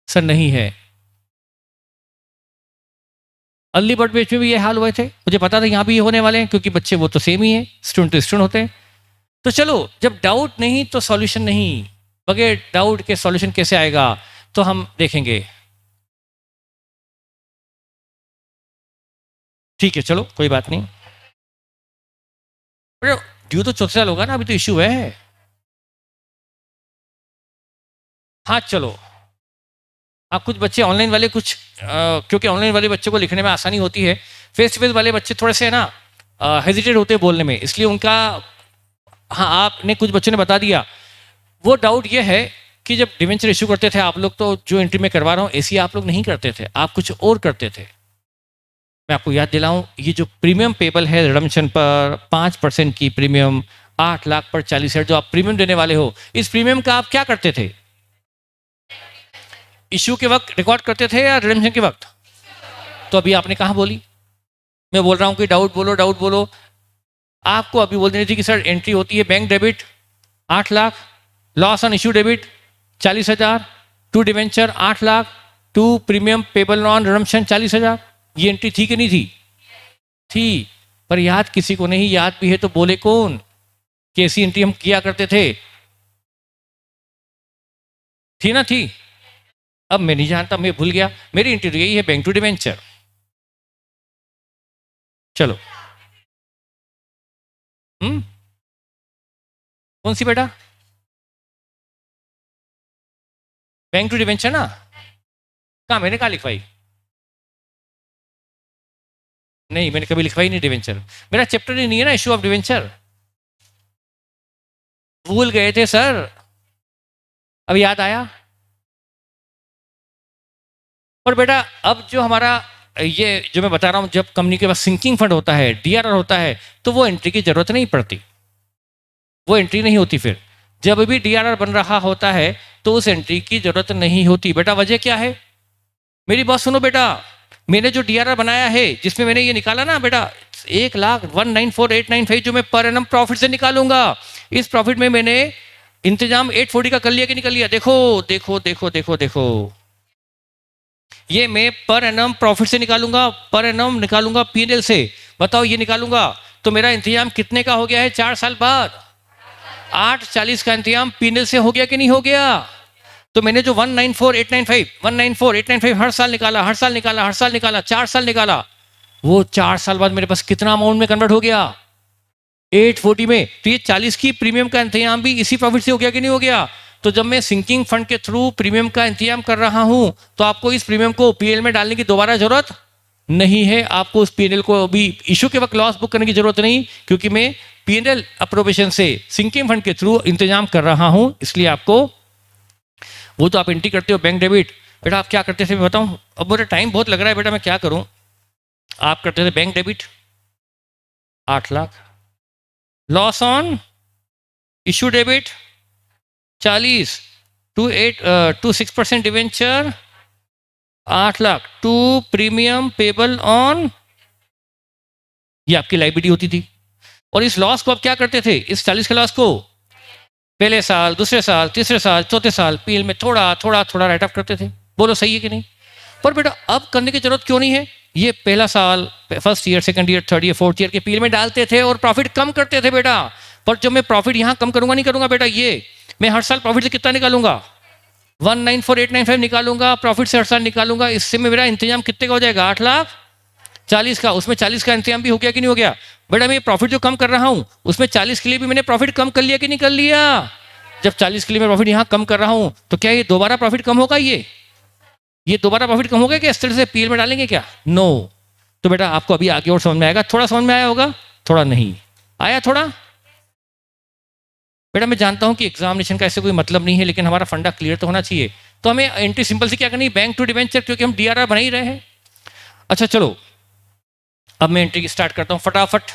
सर नहीं है। अर्ली बर्ड बैच में भी ये हाल हुए थे, मुझे पता था यहाँ भी ये होने वाले हैं, क्योंकि बच्चे वो तो सेम ही है, स्टूडेंट तो स्टूडेंट होते हैं। तो चलो, जब डाउट नहीं तो सॉल्यूशन नहीं, बगैर डाउट के सॉल्यूशन कैसे आएगा, तो हम देखेंगे। ठीक है, चलो कोई बात नहीं। ड्यू तो 34 साल होगा ना, अभी तो इश्यू है। हाँ चलो, आप कुछ बच्चे ऑनलाइन वाले कुछ क्योंकि ऑनलाइन वाले बच्चों को लिखने में आसानी होती है, फेस टू फेस वाले बच्चे थोड़े से ना हेजिटेट होते हैं बोलने में, इसलिए उनका, हाँ आपने कुछ बच्चों ने बता दिया। वो डाउट ये है कि जब डिवेंचर इशू करते थे आप लोग, तो जो एंट्री में करवा रहा हूँ ऐसी आप लोग नहीं करते थे, आप कुछ और करते थे। मैं आपको याद दिलाऊं, ये जो प्रीमियम पेबल है रिडम्पशन पर 5% की प्रीमियम 8 लाख पर 40,000 जो आप प्रीमियम देने वाले हो, इस प्रीमियम का आप क्या करते थे? इशू के वक्त रिकॉर्ड करते थे या रिडम्पशन के वक्त? तो अभी आपने कहाँ बोली? मैं बोल रहा हूँ कि डाउट बोलो, डाउट बोलो। आपको अभी बोल देनी थी कि सर एंट्री होती है bank debit 8 lakh, loss on issue debit 40,000, to debenture 8 lakh, to premium payable on redemption 40,000। ये एंट्री थी कि नहीं थी? थी। पर याद किसी को नहीं, याद भी है तो बोले कौन कि ऐसी एंट्री हम किया करते थे? थी ना? थी। अब मैं नहीं जानता, मैं भूल गया। मेरी एंट्री तो यही है, बैंक टू डिवेंचर। चलो, कौन सी बेटा? बैंक टू डिवेंचर ना? कहाँ, मैंने कहा लिखवाई? नहीं, मैंने कभी लिखवाई नहीं डिवेंचर, मेरा चैप्टर ही नहीं है ना इशू ऑफ डिवेंचर। भूल गए थे सर, अब याद आया। और बेटा अब जो हमारा ये जो मैं बता रहा हूं, जब कंपनी के पास सिंकिंग फंड होता है, डीआरआर होता है, तो वो एंट्री की जरूरत नहीं पड़ती, वो एंट्री नहीं होती। फिर जब भी डीआरआर बन रहा होता है तो उस एंट्री की जरूरत नहीं होती। बेटा वजह क्या है? मेरी बात सुनो बेटा, मैंने जो डीआरआर बनाया है जिसमें मैंने ये निकाला ना बेटा 1,01,94,895 जो मैं पर एनम प्रॉफिट से निकालूंगा, इस प्रॉफिट में मैंने इंतजाम 840 का कर लिया कि नहीं कर लिया? देखो देखो देखो देखो देखो, ये मैं पर एनम प्रॉफिट से निकालूंगा, पर एनम निकालूंगा पीएनएल से। बताओ ये निकालूंगा तो मेरा इंतजाम कितने का हो गया है 4 साल बाद? 840 का इंतजाम पीएनएल से हो गया कि नहीं हो गया? तो मैंने जो 194,895 हर साल निकाला, हर साल निकाला, हर साल निकाला, 4 साल निकाला, वो 4 साल बाद मेरे पास कितना अमाउंट में कन्वर्ट हो गया? 840 में। तो ये 40 की प्रीमियम का इंतजाम भी इसी प्रॉफिट से हो गया कि नहीं हो गया? तो जब मैं सिंकिंग फंड के थ्रू प्रीमियम का इंतजाम कर रहा हूं, तो आपको इस प्रीमियम को पीएल में डालने की दोबारा जरूरत नहीं है। आपको उस पीएनएल को अभी इशू के वक्त लॉस बुक करने की जरूरत नहीं, क्योंकि मैं पीएनएल अप्रोवेशन से सिंकिंग फंड के थ्रू इंतजाम कर रहा हूं। इसलिए आपको वो तो आप एंट्री करते हो बैंक डेबिट। बेटा आप क्या करते थे मैं बताऊं? अब मुझे टाइम बहुत लग रहा है बेटा, मैं क्या करूं। आप करते थे bank debit 8 lakh, loss on issue debit 40, to 6% debenture 8 lakh, to premium payable on, ये आपकी लाइबिलिटी होती थी। और इस लॉस को आप क्या करते थे? इस 40 के लॉस को पहले साल, दूसरे साल, तीसरे साल, चौथे साल पीएल में थोड़ा थोड़ा थोड़ा राइट ऑफ करते थे। बोलो सही है कि नहीं? पर बेटा अब करने की जरूरत क्यों नहीं है? ये पहला साल, first year, second year, third year, fourth year के पीएल में डालते थे और प्रॉफिट कम करते थे बेटा। पर जब मैं प्रॉफिट यहां कम करूंगा नहीं करूंगा बेटा, ये मैं हर साल प्रॉफिट से कितना निकालूंगा? 194,895 निकालूंगा, प्रॉफिट से हर साल निकालूंगा। इससे मेरा इंतजाम कितने का हो जाएगा? 8,40,000 का। उसमें 40 का इंतजाम भी हो गया कि नहीं हो गया? बेटा मैं प्रॉफिट जो कम कर रहा हूं उसमें 40 के लिए भी मैंने प्रॉफिट कम कर लिया कि नहीं कर लिया? जब 40 के लिए मैं प्रॉफिट यहां कम कर रहा हूं तो क्या ये दोबारा प्रॉफिट कम होगा? ये ये दोबारा प्रॉफिट कम हो गया क्या? इस तरह से पीएल में डालेंगे क्या? नो। तो बेटा आपको अभी आगे और समझ में आएगा। थोड़ा समझ में आया होगा, थोड़ा नहीं आया थोड़ा। बेटा मैं जानता हूं कि एग्जामिनेशन का ऐसे कोई मतलब नहीं है, लेकिन हमारा फंडा क्लियर तो होना चाहिए। तो हमें एंट्री सिंपल से क्या करनी है? बैंक टू डिवेंचर, क्योंकि हम डीआरआर बना ही रहे हैं। अच्छा चलो, अब मैं एंट्री स्टार्ट करता हूं फटाफट।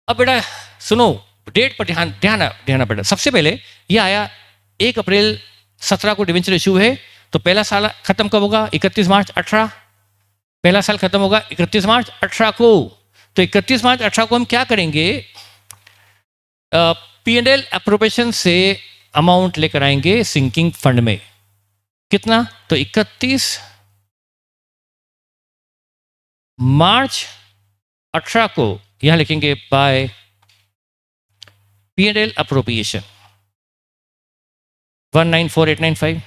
अब बेटा सुनो, डेट पर ध्यान ध्यान ध्यान बेटा। सबसे पहले ये आया 1 अप्रैल 17 को डिवेंचर इशू है, तो पहला साल खत्म कब होगा? 31 मार्च 18। पहला साल खत्म होगा 31 मार्च 18 को। तो 31 मार्च 18 को हम क्या करेंगे? P&L अप्रोप्रिएशन से अमाउंट लेकर आएंगे सिंकिंग फंड में। कितना? तो 31 मार्च 18 को यहां लिखेंगे बाय P&L अप्रोप्रिएशन 194895।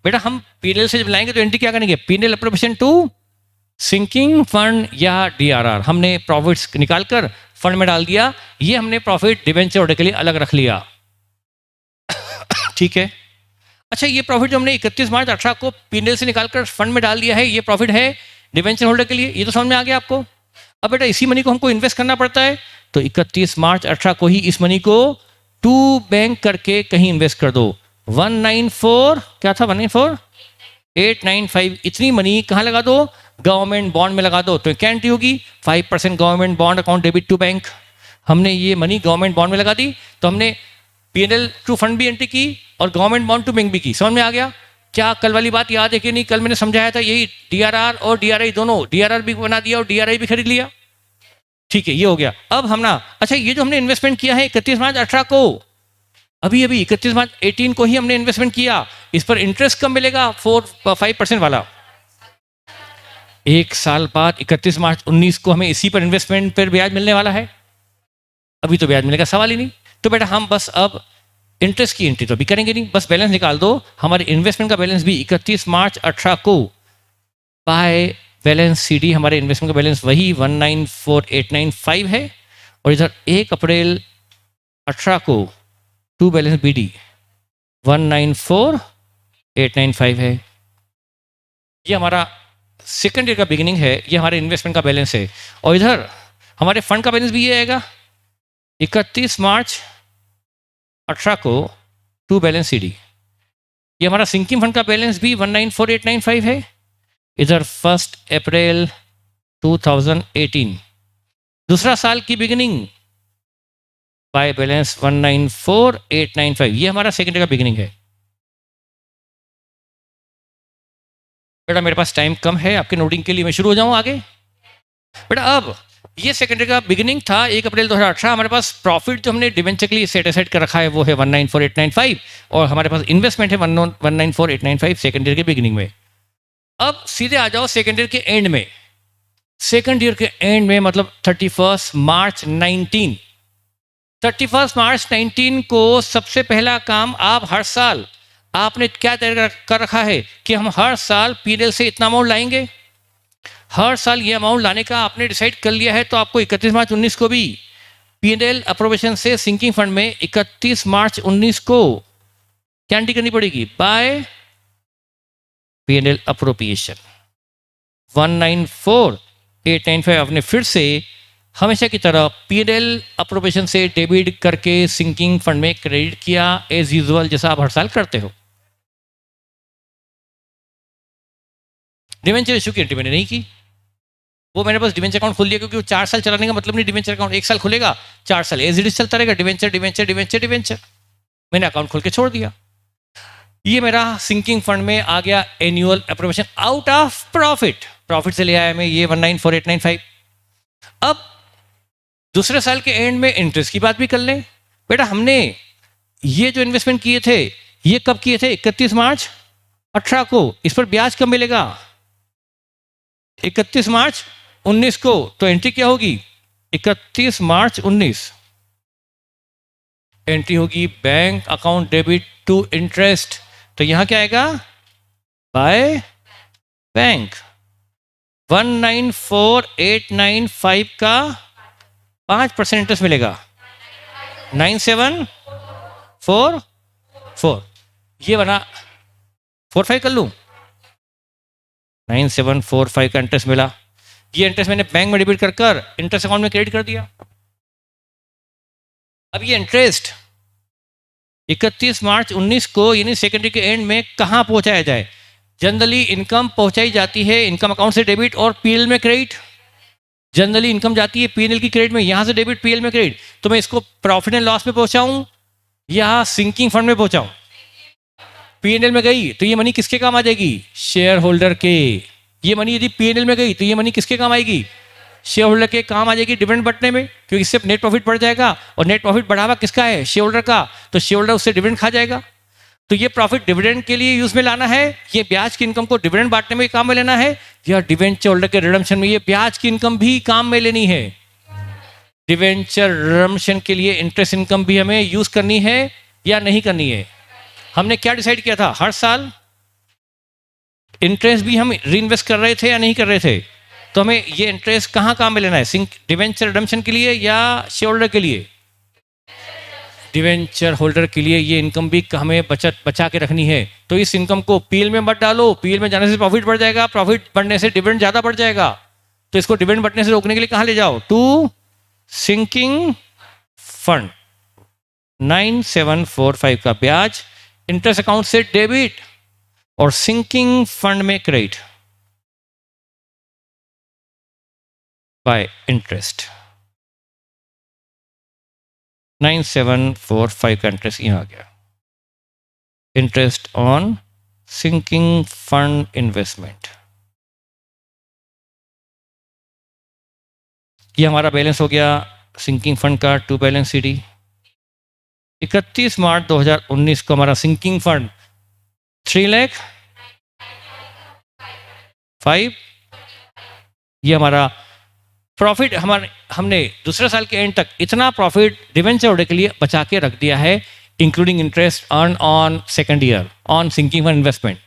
बेटा हम P&L से जब लाएंगे तो एंट्री क्या करेंगे? P&L appropriation to sinking fund या डीआरआर। हमने प्रॉफिट्स निकालकर फंड में डाल दिया। ये हमने प्रॉफिट डिवेंचर ऑर्डर के लिए अलग रख लिया। ठीक है। अच्छा ये प्रॉफिट जो हमने 31 मार्च 18 को P&L से निकालकर फंड में डाल दिया है, ये प्रॉफिट है डिवेंचर होल्डर के लिए। ये तो समझ में आ गया आपको। अब बेटा इसी मनी को हमको इन्वेस्ट करना पड़ता है, तो 31 मार्च 18 को ही इस मनी को टू बैंक करके कहीं इन्वेस्ट कर दो। 194 क्या था? 194,895 इतनी मनी कहाँ लगा दो? गवर्नमेंट बॉन्ड में लगा दो। तो क्या एंट्री होगी? 5% government bond account debit to bank. हमने ये मनी गवर्नमेंट बॉन्ड में लगा दी, तो हमने P&L टू फंड भी एंट्री की और गवर्नमेंट बॉन्ड टू बैंक भी की। समझ में आ गया? क्या कल वाली बात याद है कि नहीं? कल मैंने समझाया था यही, डीआरआर और डीआरआई दोनों, डीआरआर भी बना दिया और डीआरआई भी खरीद लिया। ठीक है, ये हो गया। अब हम ना, अच्छा ये जो हमने इन्वेस्टमेंट किया है 31 मार्च 18 को, अभी 31 मार्च 18 को ही हमने इन्वेस्टमेंट किया, इस पर इंटरेस्ट कम मिलेगा? 5% वाला। एक साल बाद 31 मार्च 19 को हमें इसी पर इन्वेस्टमेंट पर ब्याज मिलने वाला है। अभी तो ब्याज मिलेगा, सवाल ही नहीं। तो बेटा हम बस अब इंटरेस्ट की एंट्री तो अभी करेंगे नहीं, बस बैलेंस निकाल दो। हमारे इन्वेस्टमेंट का बैलेंस भी 31 मार्च 18 को बाय बैलेंस सीडी, हमारे इन्वेस्टमेंट का बैलेंस वही 194,895 है, और इधर 1 अप्रैल 18 को टू बैलेंस बीडी 194,895 है। ये हमारा सेकेंड ईयर का बिगिनिंग है, ये हमारे इन्वेस्टमेंट का बैलेंस है। और इधर हमारे फंड का बैलेंस भी ये आएगा 31 मार्च 18 को टू बैलेंस सीडी। ये हमारा सिंकिंग फंड का बैलेंस भी 194,895 है। इधर 1 अप्रैल 2018 दूसरा साल की बिगिनिंग बाय बैलेंस 194,895। ये हमारा सेकेंड का बिगिनिंग है। बेटा मेरे पास टाइम कम है आपके नोटिंग के लिए, मैं शुरू हो जाऊं आगे। बेटा अब ये सेकेंडरी का बिगिनिंग था 1 अप्रैल 2018। हमारे पास प्रॉफिट जो हमने डिवेंचर के लिए सेट असाइड कर रखा है वो है 194,895, और हमारे पास इन्वेस्टमेंट है 194,895 सेकेंड ईयर के बिगिनिंग में। अब सीधे आ जाओ सेकेंड ईयर के एंड में। सेकेंड ईयर के एंड में मतलब 31 मार्च 19, 31 मार्च 19 को सबसे पहला काम, आप हर साल आपने क्या तय कर रखा है कि हम हर साल P&L से इतना अमाउंट लाएंगे। हर साल ये अमाउंट लाने का आपने डिसाइड कर लिया है, तो आपको 31 मार्च 19 को भी P&L अप्रोवेशन से सिंकिंग फंड में 31 मार्च 19 को क्या एंट्री करनी पड़ेगी? By P&L appropriation 194,895। आपने फिर से हमेशा की तरह P&L अप्रोप्रिएशन से डेबिट करके सिंकिंग फंड में क्रेडिट किया, एज यूजुअल जैसा आप हर साल करते हो। डिवेंचर इशू की एंट्री मैंने नहीं की, वो मैंने बस डिवेंचर अकाउंट खोल दिया, क्योंकि वो 4 साल चलाने का मतलब नहीं। डिवेंचर अकाउंट 1 साल खुलेगा, 4 साल एज इट इज चलता रहेगा, डिवेंचर डिवेंचर डिवेंचर डिवेंचर। मैंने अकाउंट खोल के छोड़ दिया। ये मेरा सिंकिंग फंड में आ गया annual appropriation out of profit. Profit से ले आया मैं ये 194,895। अब दूसरे साल के एंड में इंटरेस्ट की बात भी कर लें। बेटा हमने ये जो इन्वेस्टमेंट किए थे ये कब किए थे? 31 मार्च 18 को। इस पर ब्याज कब मिलेगा? 31 मार्च 19 को। तो एंट्री क्या होगी? 31 मार्च 19 एंट्री होगी bank account debit to interest. तो यहां क्या आएगा? बाय बैंक 194,895 का 5% इंटरेस्ट मिलेगा, 974,4 4, ये बना 4-5 कर लूँ, 9745 का इंटरेस्ट मिला। ये इंटरेस्ट मैंने बैंक में डेबिट कर इंटरेस्ट अकाउंट में क्रेडिट कर दिया। अब ये इंटरेस्ट 31 मार्च 19 को यानी सेकेंडरी के एंड में कहाँ पहुंचाया जाए? जनरली इनकम पहुंचाई जाती है इनकम अकाउंट से डेबिट और पीएल में क्रेडिट। जनरली इनकम जाती है पीएनएल की क्रेडिट में, यहां से डेबिट पीएल में क्रेडिट। तो मैं इसको प्रॉफिट एंड लॉस में पहुंचाऊं या सिंकिंग फंड में पहुंचाऊं? पीएनएल में गई तो ये मनी किसके काम आ जाएगी? शेयर होल्डर के। ये मनी यदि पीएनएल में गई तो ये मनी किसके काम आएगी? शेयर होल्डर के काम आ जाएगी डिविडेंड बंटने में, क्योंकि इससे नेट प्रॉफिट बढ़ जाएगा और नेट प्रॉफिट बढ़ावा किसका है? शेयर होल्डर का। तो शेयर होल्डर उससे डिविडेंड खा जाएगा। तो ये प्रॉफिट डिविडेंड के लिए यूज में लाना है, ये ब्याज की इनकम को डिविडेंड बांटने में काम में लेना है, या डिवेंचर होल्डर के रिडम्पशन में ये ब्याज की इनकम भी काम में लेनी है? डिवेंचर रिडम्पशन के लिए इंटरेस्ट इनकम भी हमें यूज करनी है या नहीं करनी है? हमने क्या डिसाइड किया था? हर साल इंटरेस्ट भी हम रीइन्वेस्ट कर रहे थे या नहीं कर रहे थे? तो हमें ये इंटरेस्ट कहाँ काम में लेना है? डिवेंचर रिडम्पशन के लिए या शेयर होल्डर के लिए? डिवेंचर होल्डर के लिए ये इनकम भी हमें बचा के रखनी है। तो इस इनकम को पीएल में मत डालो, पीएल में जाने से प्रॉफिट बढ़ जाएगा, प्रॉफिट बढ़ने से डिविडेंड ज्यादा बढ़ जाएगा। तो इसको डिविडेंड बढ़ने से रोकने के लिए कहाँ ले जाओ? To sinking fund. 9745 का ब्याज इंटरेस्ट अकाउंट से डेबिट और सिंकिंग फंड में क्रेडिट बाय इंटरेस्ट। 9745 का इंटरेस्ट यहां आ गया। Interest on sinking fund investment, ये हमारा बैलेंस हो गया सिंकिंग फंड का टू बैलेंस सीडी। 31 मार्च 2019 को हमारा सिंकिंग फंड 3,05,000, ये हमारा प्रॉफिट हमने दूसरे साल के एंड तक इतना प्रॉफिट डिवेंचर होल्डर के लिए बचा के रख दिया है, including interest earn on second year on sinking fund investment.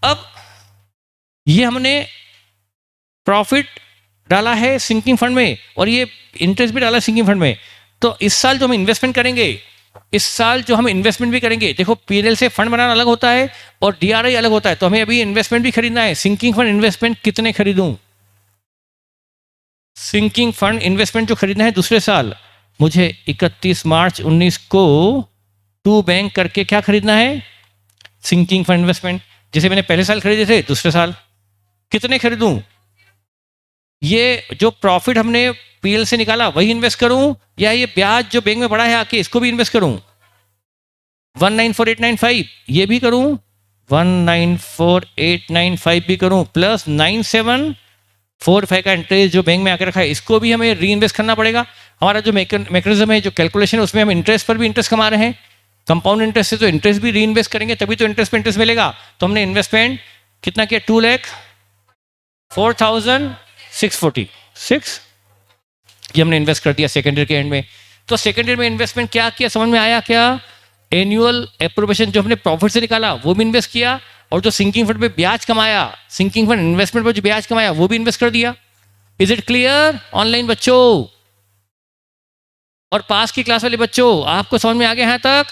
अब ये हमने प्रॉफिट डाला है सिंकिंग फंड में और ये इंटरेस्ट भी डाला है सिंकिंग फंड में। तो इस साल जो हम इन्वेस्टमेंट करेंगे, इस साल जो हम इन्वेस्टमेंट भी करेंगे, देखो पीएनएल से फंड बनाना अलग होता है और डीआरआई अलग होता है। तो हमें अभी इन्वेस्टमेंट भी खरीदना है। सिंकिंग फंड इन्वेस्टमेंट कितने खरीदूं? सिंकिंग फंड इन्वेस्टमेंट जो खरीदना है दूसरे साल, मुझे 31 मार्च 19 को टू बैंक करके क्या खरीदना है? Sinking fund investment. जैसे मैंने पहले साल खरीदे थे, दूसरे साल कितने खरीदूं? ये जो प्रॉफिट हमने पीएल से निकाला वही इन्वेस्ट करूं, या ये ब्याज जो बैंक में बढ़ा है आके इसको भी इन्वेस्ट करूं? 194895 ये भी करूं, 194895 भी करूं, प्लस 9745 का इंटरेस्ट जो बैंक में आकर रखा है इसको भी हमें री इन्वेस्ट करना पड़ेगा। हमारा जो मैकेनिज्म है, जो कैलकुलेशन है, उसमें हम इंटरेस्ट पर भी इंटरेस्ट कमा रहे हैं, कंपाउंड इंटरेस्ट से, तो इंटरेस्ट भी री इन्वेस्ट करेंगे तभी तो इंटरेस्ट पे इंटरेस्ट मिलेगा। तो हमने इन्वेस्टमेंट कितना किया? 2,04,646 ये हमने इन्वेस्ट कर दिया सेकेंड ईयर के एंड में। तो सेकेंड ईयर में इन्वेस्टमेंट क्या किया, समझ में आया क्या? एनुअल अप्रोप्रिएशन जो हमने प्रॉफिट से निकाला वो भी इन्वेस्ट किया, और जो सिंकिंग फंड पे ब्याज कमाया, सिंकिंग फंड इन्वेस्टमेंट पर जो ब्याज कमाया वो भी इन्वेस्ट कर दिया। इज इट क्लियर ऑनलाइन बच्चों और पास की क्लास वाले बच्चों? आपको समझ में आ गया यहाँ तक?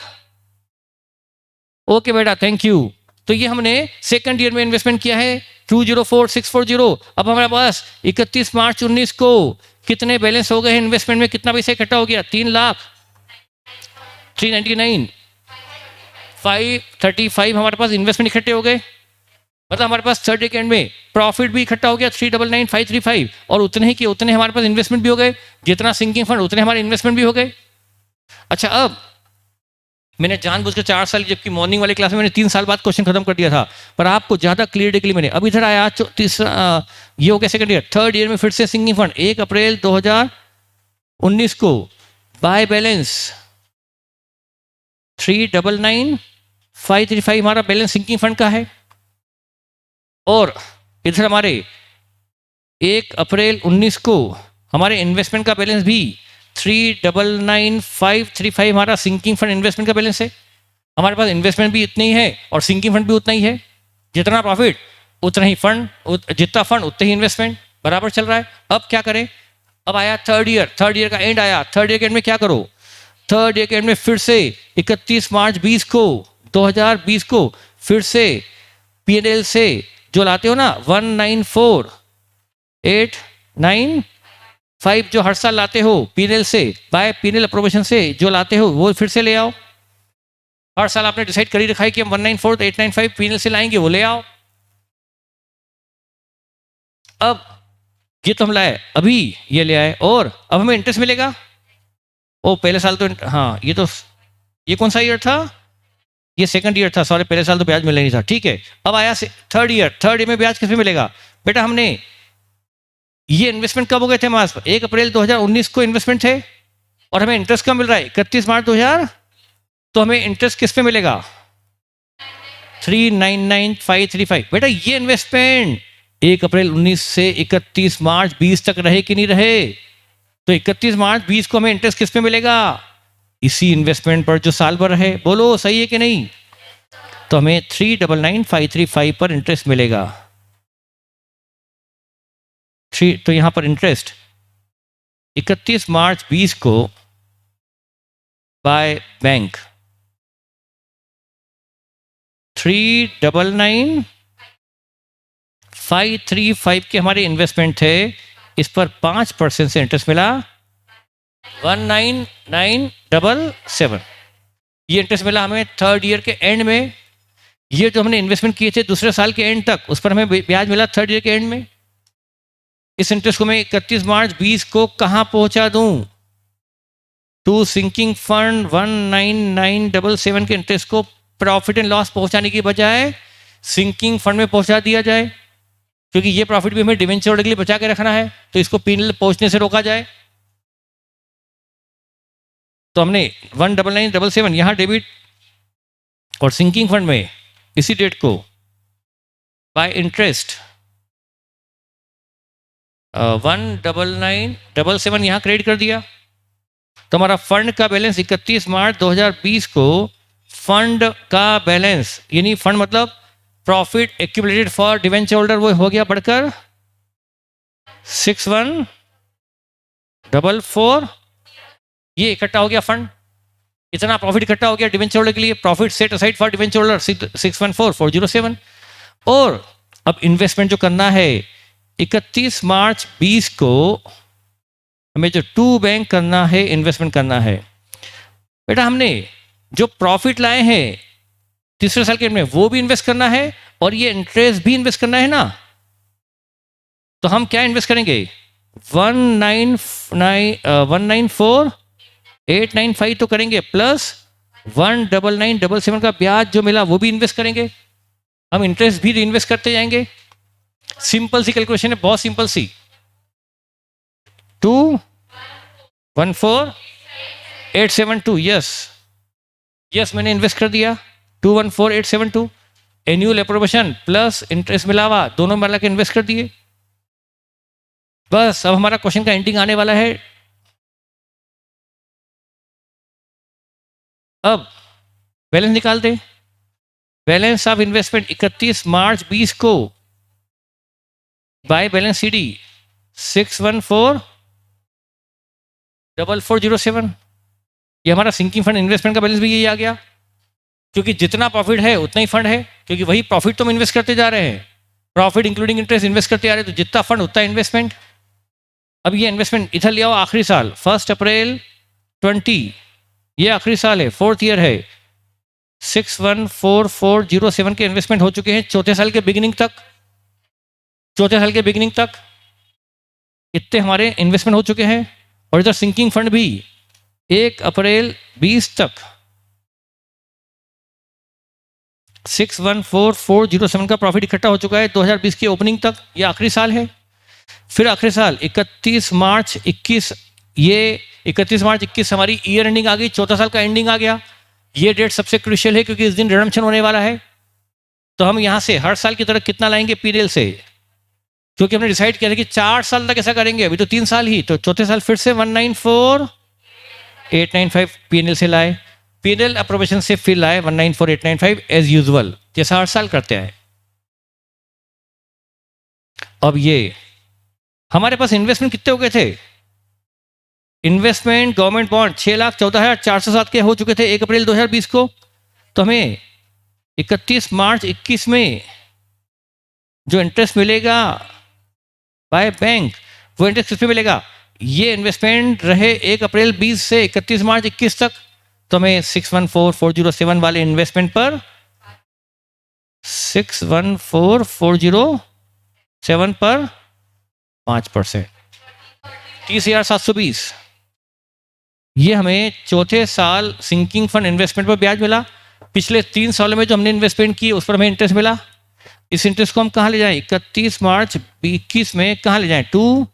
ओके बेटा, थैंक यू। तो ये हमने सेकंड ईयर में इन्वेस्टमेंट किया है 2,04,640। अब हमारे पास 31 मार्च 19 को कितने बैलेंस हो गए हैं इन्वेस्टमेंट में? कितना पैसा इकट्ठा हो गया? 3,00,399 535 हमारे पास इन्वेस्टमेंट इकट्ठे हो गए। मतलब हमारे पास थर्ड डे के एंड में प्रॉफिट भी इकट्ठा हो गया 3,99,535, और उतने ही के उतने हमारे पास इन्वेस्टमेंट भी हो गए। जितना सिंकिंग फंड उतने हमारे इन्वेस्टमेंट भी हो गए। अच्छा, अब मैंने जानबूझ के 4 साल, जबकि मॉर्निंग वाली क्लास में मैंने 3 साल बाद क्वेश्चन खत्म कर दिया था, पर आपको ज्यादा क्लियरिटी के लिए मैंने अब इधर आया तीसरा, ये हो गया सेकंड ईयर। थर्ड ईयर में फिर से सिंकिंग फंड 1 अप्रैल 2019 को बाय बैलेंस 3,99,535 हमारा बैलेंस सिंकिंग फंड का है, और इधर हमारे 1 अप्रैल 19 को हमारे इन्वेस्टमेंट का बैलेंस भी 3,99,535 हमारा सिंकिंग फंड इन्वेस्टमेंट का बैलेंस है। हमारे पास इन्वेस्टमेंट भी इतनी ही है और सिंकिंग फंड भी उतना ही है। जितना प्रॉफिट उतना ही फंड, जितना फंड उतने ही इन्वेस्टमेंट, बराबर चल रहा है। अब क्या करें? अब आया थर्ड ईयर का एंड आया। थर्ड ईयर के एंड में क्या करो? थर्ड ईयर के एंड में फिर से 31 मार्च 2020 को फिर से पीएनएल से जो लाते हो ना 194,895 जो हर साल लाते हो पीएनएल से, बाय पीएनएल अप्रोवेशन से जो लाते हो वो फिर से ले आओ। हर साल आपने डिसाइड कर ही रखा है कि हम 194,895 पीएनएल से लाएंगे, वो ले आओ। अब ये तो हम लाए, अभी ये ले आए, और अब हमें इंटरेस्ट मिलेगा। ओ पहले साल तो हाँ ये कौन सा ईयर था? ये सेकंड ईयर था, सॉरी, पहले साल तो ब्याज मिल नहीं था, ठीक है। अब आया थर्ड ईयर में ब्याज किस में मिलेगा? बेटा हमने ये इन्वेस्टमेंट कब हो गए थे हमारे पास? 1 अप्रैल 2019 को इन्वेस्टमेंट थे, और हमें इंटरेस्ट कब मिल रहा है? 31 मार्च 2000। तो हमें इंटरेस्ट किस पे मिलेगा? 399,535। बेटा ये इन्वेस्टमेंट 1 अप्रैल 19 से 31 मार्च 20 तक रहे कि नहीं रहे? तो 31 मार्च 20 को हमें इंटरेस्ट किस पे मिलेगा? इसी इन्वेस्टमेंट पर जो साल भर है। बोलो सही है कि नहीं? तो हमें 399,535 पर इंटरेस्ट मिलेगा। तो यहां पर इंटरेस्ट 31 मार्च 20 को बाय बैंक 399,535 के हमारे इन्वेस्टमेंट थे, इस पर 5% से इंटरेस्ट मिला 19,977। ये इंटरेस्ट मिला हमें थर्ड ईयर के एंड में। ये जो हमने इन्वेस्टमेंट किए थे दूसरे साल के एंड तक, उस पर हमें ब्याज मिला थर्ड ईयर के एंड में। इस इंटरेस्ट को मैं 31 मार्च 20 को कहां पहुंचा दूं? टू सिंकिंग फंड 19977 के इंटरेस्ट को प्रॉफिट एंड लॉस पहुंचाने की बजाय सिंकिंग फंड में पहुंचा दिया जाए, क्योंकि ये प्रॉफिट भी हमें डिवेंचर होल्डर के लिए बचा के रखना है, तो इसको पीएनएल पहुंचने से रोका जाए। तो हमने 19977 यहां डेबिट, और सिंकिंग फंड में इसी डेट को बाय इंटरेस्ट 19977 यहां क्रेडिट कर दिया। तो हमारा फंड का बैलेंस 31 मार्च 2020 को फंड का बैलेंस, यानी फंड मतलब profit accumulated for debenture holder, वो हो गया बढ़कर 6144। ये इकट्ठा हो गया फंड, इतना प्रॉफिट इकट्ठा हो गया डिवेंचर होल्डर के लिए, profit set aside for debenture holder 614407। और अब इन्वेस्टमेंट जो करना है 31 मार्च 20 को हमें जो टू बैंक करना है, इन्वेस्टमेंट करना है। बेटा हमने जो प्रॉफिट लाए हैं तीसरे साल के में वो भी इन्वेस्ट करना है, और ये इंटरेस्ट भी इन्वेस्ट करना है ना। तो हम क्या इन्वेस्ट करेंगे? 194,895 तो करेंगे, प्लस 19977 का ब्याज जो मिला वो भी इन्वेस्ट करेंगे। हम इंटरेस्ट भी इन्वेस्ट करते जाएंगे। सिंपल सी कैलकुलेशन है, बहुत सिंपल सी। 214,872, यस मैंने इन्वेस्ट कर दिया 214,872। एनुअल अप्रोवेशन प्लस इंटरेस्ट मिला हुआ दोनों मिला के इन्वेस्ट कर दिए। बस अब हमारा क्वेश्चन का एंडिंग आने वाला है। अब बैलेंस निकाल दे। बैलेंस ऑफ इन्वेस्टमेंट 31 मार्च 20 को बाय बैलेंस सीडी 614,4407। ये हमारा सिंकिंग फंड इन्वेस्टमेंट का बैलेंस भी यही आ गया, क्योंकि जितना प्रॉफिट है उतना ही फंड है, क्योंकि वही प्रॉफिट तो हम इन्वेस्ट करते जा रहे हैं, प्रॉफिट इंक्लूडिंग इंटरेस्ट इन्वेस्ट करते जा रहे हैं, तो जितना फंड उतना इन्वेस्टमेंट। अब ये इन्वेस्टमेंट इधर ले आओ, आखिरी साल 1 अप्रैल 20, ये आखिरी साल है, फोर्थ ईयर है। 614407 के इन्वेस्टमेंट हो चुके हैं चौथे साल के बिगिनिंग तक। इतने हमारे इन्वेस्टमेंट हो चुके हैं, और इधर सिंकिंग फंड भी 1 अप्रैल 20 तक 614407 का प्रॉफिट इकट्ठा हो चुका है 2020 की ओपनिंग तक। ये आखिरी साल है। फिर आखिरी साल 31 मार्च 21, ये 31 मार्च 21 हमारी ईयर एंडिंग आ गई, चौथा साल का एंडिंग आ गया। ये डेट सबसे क्रूशियल है क्योंकि इस दिन रिडम्पशन होने वाला है। तो हम यहां से हर साल की तरह कितना लाएंगे पीएनएल से, क्योंकि हमने डिसाइड किया था कि 4 साल तक ऐसा करेंगे, अभी तो 3 साल ही। तो चौथे साल फिर से 194,895 पीएनएल से लाए, पीएनएल अप्रोवेशन से फिर लाए 194,895 एज यूजुअल, जैसा हर साल करते हैं। अब ये हमारे पास इन्वेस्टमेंट कितने हो गए थे? इन्वेस्टमेंट गवर्नमेंट बॉन्ड 6,14,407 के हो चुके थे 1 अप्रैल 2020 को। तो हमें 31 मार्च 21 में जो इंटरेस्ट मिलेगा बाय बैंक, वो इंटरेस्ट किस पे मिलेगा? ये इन्वेस्टमेंट रहे 1 अप्रैल 20 से 31 मार्च 21 तक, तो हमें 614,407 वाले इन्वेस्टमेंट पर 614,407 पर 5%, 30,720। ये हमें चौथे साल सिंकिंग फंड इन्वेस्टमेंट पर ब्याज मिला। पिछले 3 सालों में जो हमने इन्वेस्टमेंट की उस पर हमें इंटरेस्ट मिला। इस इंटरेस्ट को हम कहाँ ले जाएं? 31 मार्च 21 में कहाँ ले जाएं? टू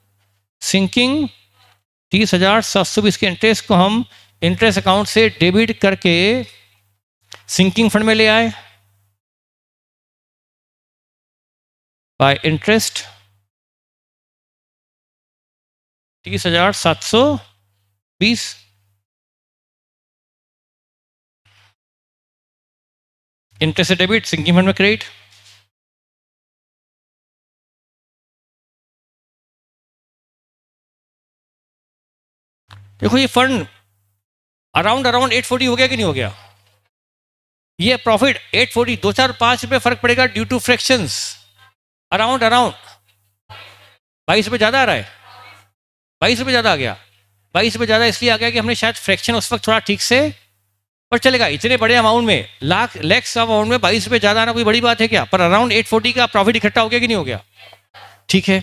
सिंकिंग 30,720 के इंटरेस्ट को हम इंटरेस्ट अकाउंट से डेबिट करके सिंकिंग फंड में ले आए बाय इंटरेस्ट 30,720। इंटरेस्ट से डेबिट, सिंकिंग फंड में क्रेडिट। देखो ये फंड अराउंड 840 हो गया कि नहीं हो गया? ये प्रॉफिट 840, 2-4-5 रुपए फर्क पड़ेगा ड्यू टू फ्रैक्शंस। अराउंड 22 रुपए ज्यादा आ रहा है, 22 रुपए ज्यादा आ गया। 22 रुपए ज्यादा इसलिए आ गया कि हमने शायद फ्रैक्शन उस वक्त थोड़ा ठीक से, पर चलेगा। इतने बड़े अमाउंट में, लैक्स अमाउंट में 22 रुपए ज्यादा आना कोई बड़ी बात है क्या? पर अराउंड 840 का प्रॉफिट इकट्ठा हो गया कि नहीं हो गया? ठीक है,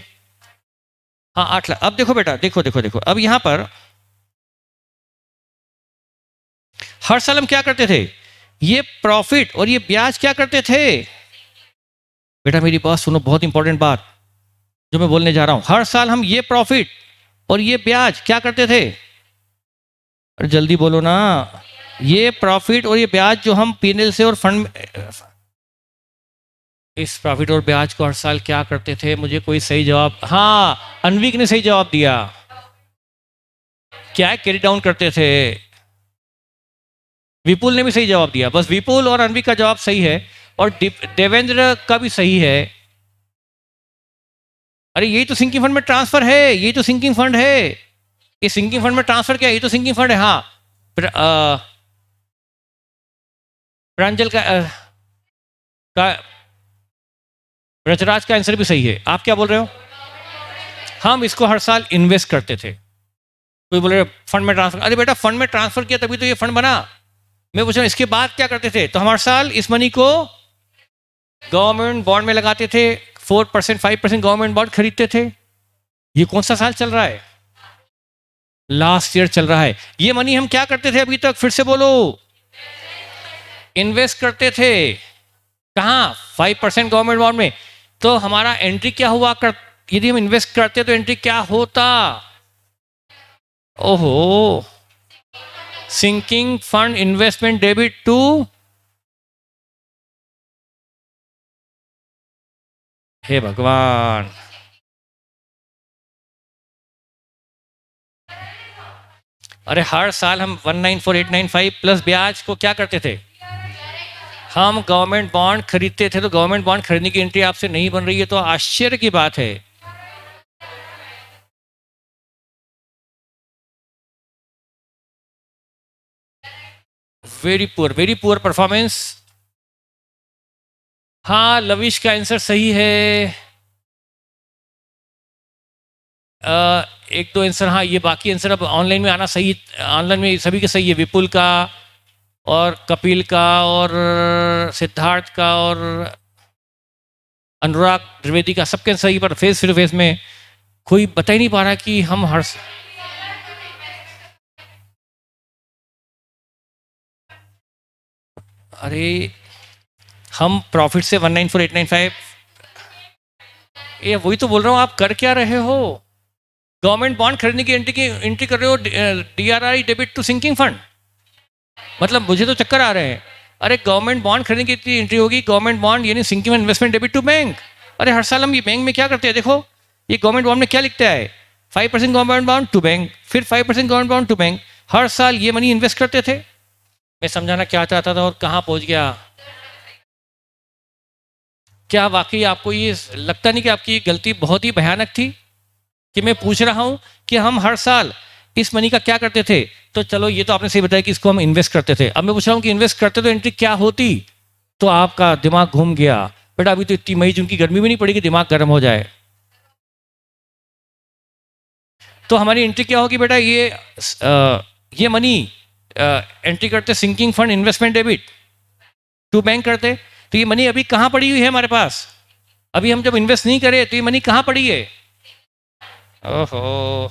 हाँ 8 लाख। अब देखो बेटा, देखो देखो देखो, अब यहां पर हर साल हम क्या करते थे? ये प्रॉफिट और ये ब्याज क्या करते थे? बेटा मेरी बात सुनो, बहुत इंपॉर्टेंट बात जो मैं बोलने जा रहा हूं। हर साल हम ये प्रॉफिट और ये ब्याज क्या करते थे? अरे जल्दी बोलो ना। ये प्रॉफिट और ये ब्याज जो हम पीएनएल से और फंड, इस प्रॉफिट और ब्याज को हर साल क्या करते थे? मुझे कोई सही जवाब, हाँ अनविक ने सही जवाब दिया। क्या कैरी डाउन करते थे? विपुल ने भी सही जवाब दिया। बस विपुल और अनविक का जवाब सही है और देवेंद्र का भी सही है। अरे यही तो सिंकिंग फंड में ट्रांसफर है, यही तो सिंकिंग फंड है। ये सिंकिंग फंड में ट्रांसफर क्या है? ये तो सिंकिंग फंड है। हाँ प्रांजल का रजराज का आंसर भी सही है। आप क्या बोल रहे हो? हम इसको हर साल इन्वेस्ट करते थे। कोई बोल रहे फंड में ट्रांसफर, अरे बेटा फंड में ट्रांसफर किया तभी तो ये फंड बना। मैं पूछ रहा हूं इसके बाद क्या करते थे? तो हम हर साल इस मनी को गवर्नमेंट बॉन्ड में लगाते थे। 4% 5% गवर्नमेंट बॉन्ड खरीदते थे। ये कौन सा साल चल रहा है? लास्ट ईयर चल रहा है। ये मनी हम क्या करते थे अभी तक? फिर से बोलो। इन्वेस्ट करते थे। कहाँ? 5% गवर्नमेंट बॉन्ड में। तो हमारा एंट्री क्या हुआ यदि हम इन्वेस्ट करते तो एंट्री क्या होता? ओहो, sinking fund investment debit to, हे भगवान। अरे हर साल हम 194,895 प्लस ब्याज को क्या करते थे? हम गवर्नमेंट बॉन्ड खरीदते थे। तो गवर्नमेंट बॉन्ड खरीदने की एंट्री आपसे नहीं बन रही है तो आश्चर्य की बात है। Very poor performance. हाँ लविश का आंसर सही है। एक दो आंसर, हाँ ये बाकी आंसर अब ऑनलाइन में आना सही, ऑनलाइन में सभी के सही है। विपुल का और कपिल का और सिद्धार्थ का और अनुराग द्विवेदी का, सबके सही। पर फेस टू फेस में कोई बता ही नहीं पा रहा कि हम हर, अरे हम प्रॉफिट से 194,895, ये वही तो बोल रहा हूँ। आप कर क्या रहे हो? गवर्नमेंट बॉन्ड खरीदने की एंट्री कर रहे हो DRI debit to sinking fund. मतलब मुझे तो चक्कर आ रहे हैं। अरे गवर्नमेंट बॉन्ड खरीदने की एंट्री होगी, गवर्नमेंट बॉन्ड यानी sinking investment debit to bank. अरे हर साल हम ये बैंक में क्या करते हैं? देखो ये गवर्नमेंट बॉन्ड में क्या लिखता है? 5% गवर्नमेंट बॉन्ड टू बैंक, फिर 5% गवर्नमेंट बॉन्ड टू बैंक। हर साल ये मनी इन्वेस्ट करते थे। मैं समझाना क्या चाहता था और कहाँ पहुंच गया? क्या वाकई आपको ये लगता नहीं कि आपकी गलती बहुत ही भयानक थी कि मैं पूछ रहा हूं कि हम हर साल इस मनी का क्या करते थे? तो चलो ये तो आपने सही बताया कि इसको हम इन्वेस्ट करते थे। अब मैं पूछ रहा हूँ कि इन्वेस्ट करते तो एंट्री क्या होती? तो आपका दिमाग घूम गया बेटा, अभी तो इतनी मई जून की गर्मी भी नहीं पड़ी कि दिमाग गर्म हो जाए। तो हमारी एंट्री क्या होगी बेटा? ये मनी एंट्री करते sinking fund investment debit to bank करते। तो ये मनी अभी कहाँ पड़ी हुई है हमारे पास? अभी हम जब इन्वेस्ट नहीं करे तो ये मनी कहाँ पड़ी है? ओहो,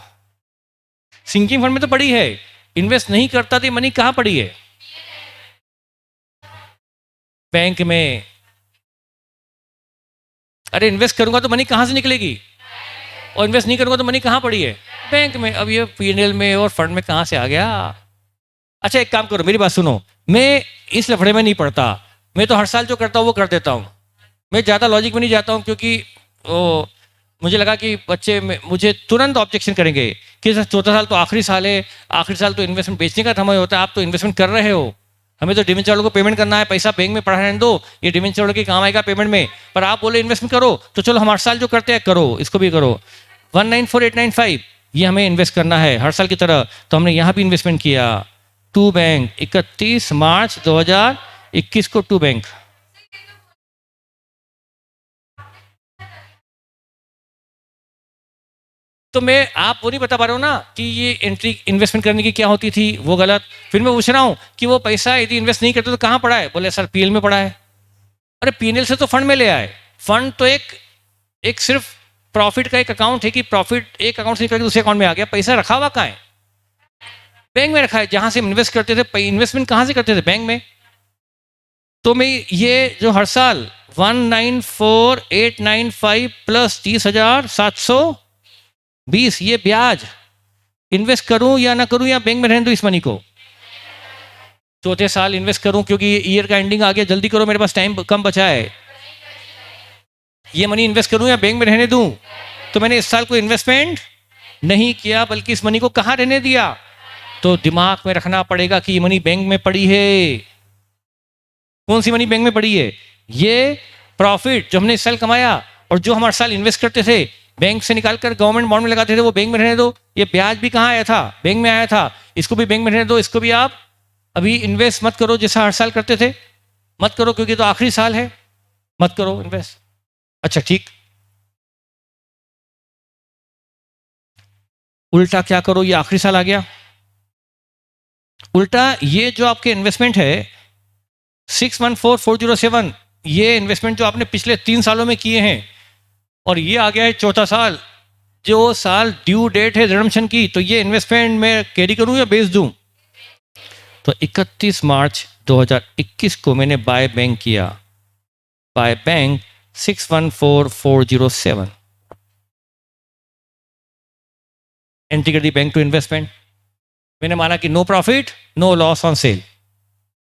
सिंकिंग फंड में तो पड़ी है, इन्वेस्ट नहीं करता तो ये मनी कहाँ पड़ी है? बैंक में। अरे इन्वेस्ट करूंगा तो मनी कहाँ से निकलेगी? और इन्वेस्ट नहीं करूंगा तो मनी कहाँ पड़ी है? बैंक में। अब ये पीएनएल में और फंड में कहाँ से आ गया? अच्छा एक काम करो, मेरी बात सुनो, मैं इस लफड़े में नहीं पड़ता, मैं तो हर साल जो करता हूँ वो कर देता हूँ। मैं ज़्यादा लॉजिक में नहीं जाता हूँ, क्योंकि वो मुझे लगा कि बच्चे मुझे तुरंत ऑब्जेक्शन करेंगे कि सर चौथा साल तो आखिरी साल है, आखिरी साल तो इन्वेस्टमेंट बेचने का समय होता है, आप तो इन्वेस्टमेंट कर रहे हो, हमें तो डिवेंचर वालों को पेमेंट करना है, पैसा बैंक में पड़ा रहने दो, ये डिवेंचर वालों के काम आएगा पेमेंट में। पर आप बोले इन्वेस्टमेंट करो, तो चलो हम हर साल जो करते हैं करो, इसको भी करो। 194895 ये हमें इन्वेस्ट करना है हर साल की तरह, तो हमने यहाँ भी इन्वेस्टमेंट किया। टू बैंक 31 मार्च 2021 को टू बैंक। तो मैं आप वो नहीं बता पा रहा हूँ ना कि ये एंट्री इन्वेस्टमेंट करने की क्या होती थी, वो गलत। फिर मैं पूछ रहा हूँ कि वो पैसा यदि इन्वेस्ट नहीं करते तो कहाँ पड़ा है? बोले सर पीएल में पड़ा है। अरे पीएनएल से तो फंड में ले आए, फंड तो एक एक सिर्फ प्रॉफिट का एक अकाउंट है कि प्रॉफिट एक अकाउंट से निकल के दूसरे अकाउंट में आ गया, पैसा रखा हुआ कहाँ है? बैंक में रखा है, जहां से हम इन्वेस्ट करते थे। इन्वेस्टमेंट कहाँ से करते थे? बैंक में। तो मैं ये जो हर साल 194895 प्लस 30,720 ये ब्याज इन्वेस्ट करूं या ना करूं, या बैंक में रहने दो इस मनी को? चौथे साल इन्वेस्ट करूं, क्योंकि ईयर का एंडिंग आ गया, जल्दी करो मेरे पास टाइम कम बचा है। ये मनी इन्वेस्ट करूं या बैंक में रहने दूं? तो मैंने इस साल कोई इन्वेस्टमेंट नहीं किया, बल्कि इस मनी को कहाँ रहने दिया? तो दिमाग में रखना पड़ेगा कि ये मनी बैंक में पड़ी है। कौन सी मनी बैंक में पड़ी है? ये प्रॉफिट जो हमने इस साल कमाया और जो हम हर साल इन्वेस्ट करते थे, बैंक से निकाल कर गवर्नमेंट बॉन्ड में लगाते थे, वो बैंक में रहने दो। ये ब्याज भी कहाँ आया था? बैंक में आया था, इसको भी बैंक में रहने दो। इसको भी आप अभी इन्वेस्ट मत करो जैसा हर साल करते थे, मत करो, क्योंकि तो आखिरी साल है, मत करो इन्वेस्ट। अच्छा ठीक, उल्टा क्या करो? ये आखिरी साल आ गया, उल्टा ये जो आपके इन्वेस्टमेंट है 614407, ये इन्वेस्टमेंट जो आपने पिछले 3 सालों में किए हैं, और ये आ गया है चौथा साल, जो साल ड्यू डेट है रिडम्पशन की, तो ये इन्वेस्टमेंट मैं कैरी करूं या बेच दूं? तो 31 मार्च 2021 को मैंने बाय बैंक किया, बाय बैंक 614407, एंट्री कर दी बैंक टू इन्वेस्टमेंट। मैंने माना कि no profit no loss on sale,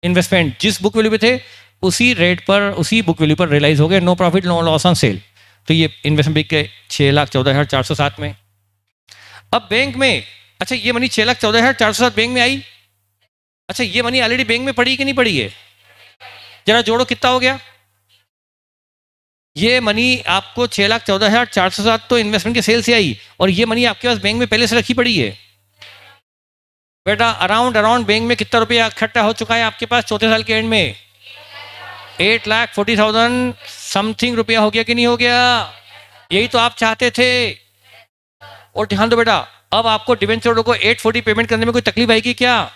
investment जिस बुक वैल्यू पे थे उसी रेट पर, उसी बुक वैल्यू पर रियलाइज हो गए, no profit no loss on sale. तो ये इन्वेस्टमेंट बिक गए 6,14,407 में। अब बैंक में, अच्छा ये मनी 6,14,407 बैंक में आई। अच्छा ये मनी ऑलरेडी बैंक में पड़ी कि नहीं पड़ी है? जरा जोड़ो कितना हो गया? ये मनी आपको 6,14,407 तो इन्वेस्टमेंट के सेल से आई, और ये मनी आपके पास बैंक में पहले से रखी पड़ी है। बेटा अराउंड अराउंड बैंक में कितना रुपया इकट्ठा हो चुका है आपके पास चौथे साल के एंड में? 8,40,000 समथिंग रुपया हो गया कि नहीं हो गया? यही तो आप चाहते थे। और ध्यान दो बेटा, अब आपको डिवेंचर को 840 पेमेंट करने में कोई तकलीफ आएगी क्या?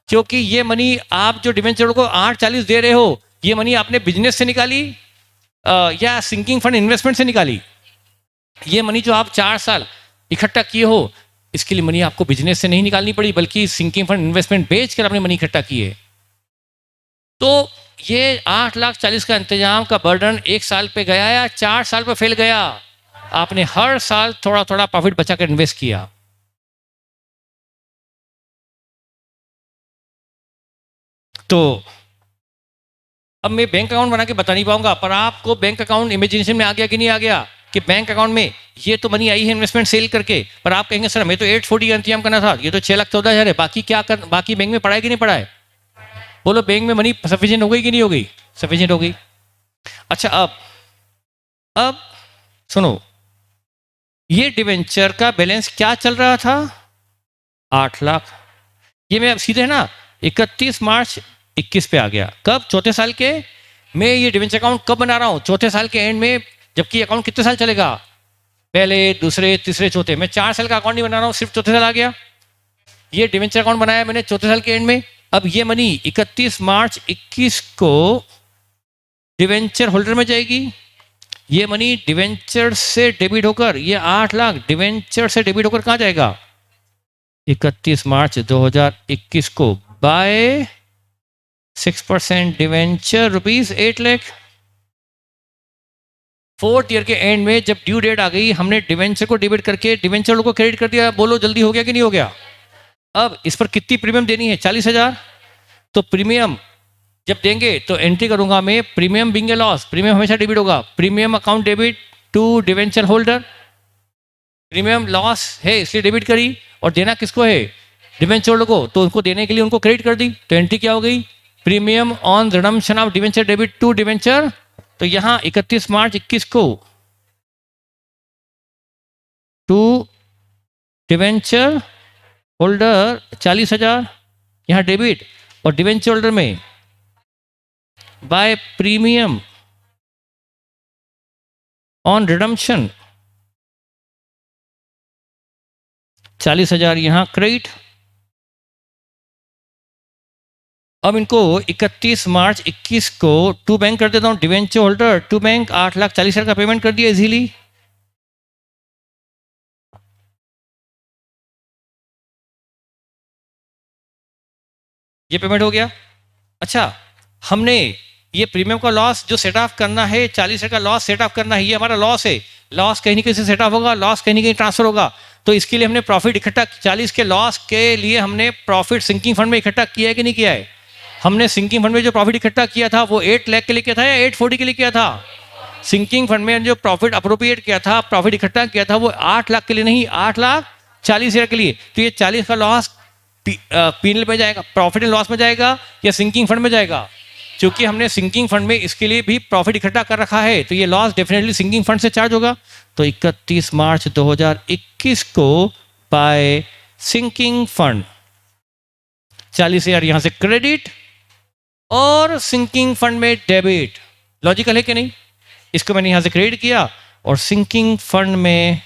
क्योंकि ये मनी आप जो डिवेंचर को 840 दे रहे हो, ये मनी आपने बिजनेस से निकाली या सिंकिंग फंड इन्वेस्टमेंट से निकाली? ये मनी जो आप 4 साल इकट्ठा किए हो, इसके लिए मनी आपको बिजनेस से नहीं निकालनी पड़ी, बल्कि सिंकिंग फंड इन्वेस्टमेंट बेच कर आपने मनी इकट्ठा किए। तो ये 8,40,000 का इंतजाम का बर्डन 1 साल पे गया या 4 साल पे फैल गया? आपने हर साल थोड़ा थोड़ा प्रॉफिट बचाकर इन्वेस्ट किया। तो अब मैं बैंक अकाउंट बना के बता नहीं पाऊंगा, पर आपको बैंक अकाउंट इमेजिनेशन में आ गया कि नहीं आ गया कि बैंक अकाउंट में ये तो मनी आई है इन्वेस्टमेंट सेल करके, पर आप कहेंगे सर हमें तो 840 का इंतजाम करना था, ये तो 6,14,000 है, बाकी क्या कर, बाकी बैंक में पड़ा है कि नहीं पड़ा है? बोलो बैंक में मनी सफिशिएंट हो गई कि नहीं हो गई? सफिशिएंट हो गई। अच्छा अब सुनो, ये डिवेंचर का बैलेंस क्या चल रहा था? 8 लाख। ये मैं अब सीधे है ना 31 मार्च 21 पे आ गया। कब? चौथे साल के मैं ये डिवेंचर अकाउंट कब बना रहा हूँ? चौथे साल के एंड में, जबकि अकाउंट कितने साल चलेगा? पहले, दूसरे, तीसरे, चौथे। मैं 4 साल का अकाउंट नहीं बना रहा हूँ, सिर्फ चौथे साल आ गया। ये डिवेंचर अकाउंट बनाया मैंने चौथे साल के एंड में। अब ये मनी 31 मार्च 21 को डिवेंचर होल्डर में जाएगी। ये मनी डिवेंचर से डेबिट होकर, ये 8 लाख डिवेंचर से डेबिट होकर कहाँ जाएगा? 31 मार्च 2021 को by 6% debenture rupees 8 lakh. 4th year के एंड में जब ड्यू डेट आ गई, हमने डिवेंचर को डेबिट करके डिवेंचर को क्रेडिट कर दिया। बोलो जल्दी हो गया कि नहीं हो गया? अब इस पर कितनी प्रीमियम देनी है? 40,000। तो प्रीमियम जब देंगे तो एंट्री करूंगा मैं, premium being a loss. Premium हमेशा डेबिट होगा। Premium account debit to debenture holder. Premium loss है इसलिए डेबिट करी, और देना किसको है? डिवेंचर होल्डर को। तो उनको देने के लिए उनको क्रेडिट कर दी। तो एंट्री क्या हो गई? Premium on redemption of debenture debit to debenture. तो यहां 31 मार्च 21 को टू डिवेंचर होल्डर 40,000 यहां डेबिट, और डिवेंचर होल्डर में बाय प्रीमियम ऑन रिडम्पशन 40,000 यहां क्रेडिट। अब इनको 31 मार्च 21 को टू बैंक कर देता हूं। डिवेंचर होल्डर टू बैंक 8,40,000 का पेमेंट कर दिया इजीली। ये पेमेंट हो गया। अच्छा, हमने ये प्रीमियम का लॉस जो सेट ऑफ करना है, 40,000 का लॉस सेट ऑफ करना है, ये हमारा लॉस है। लॉस कहीं ना कहीं से सेट ऑफ होगा, लॉस कहीं ना कहीं ट्रांसफर होगा। तो इसके लिए हमने प्रॉफिट इकट्ठा, 40 के लॉस के लिए हमने प्रॉफिट सिंकिंग फंड में इकट्ठा किया है कि नहीं किया है? हमने सिंकिंग फंड में जो प्रॉफिट इकट्ठा किया था वो 8 लाख के लिए किया था या 840 के लिए किया था? सिंकिंग फंड में जो प्रॉफिट अप्रोप्रिएट किया था, प्रॉफिट इकट्ठा किया था, वो 8 लाख के लिए नहीं, 8,40,000 के लिए। तो ये 40 का लॉस पीएनएल में जाएगा, प्रॉफिट एंड लॉस में जाएगा, या सिंकिंग फंड में जाएगा? क्योंकि हमने सिंकिंग फंड में इसके लिए भी प्रॉफिट इकट्ठा कर रखा है, तो ये लॉस डेफिनेटली सिंकिंग फंड से चार्ज होगा। तो 31 मार्च 2021 को बाय सिंकिंग फंड 40,000 यहां से क्रेडिट और सिंकिंग फंड में डेबिट। लॉजिकल है कि नहीं? इसको मैंने यहां से क्रेडिट किया और सिंकिंग फंड में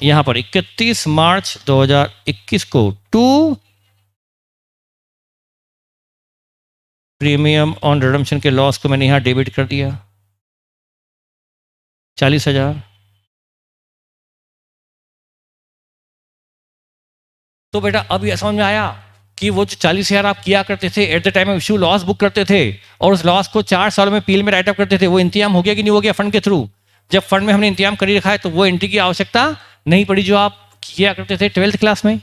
यहां पर 31 मार्च 2021 को टू प्रीमियम ऑन रिडम्पशन के लॉस को मैंने यहां डेबिट कर दिया 40,000। तो बेटा अब यह समझ में आया कि वो जो 40,000 आप किया करते थे at the time of issue, loss book करते थे और उस लॉस को 4 सालों में पीएल में राइट अप करते थे, वो इंतजाम हो गया कि नहीं हो गया फंड के थ्रू? जब फंड में हमने इंतजाम कर ही रखा है तो वो एंट्री की आवश्यकता नहीं पड़ी जो आप किया करते थे 12th क्लास में।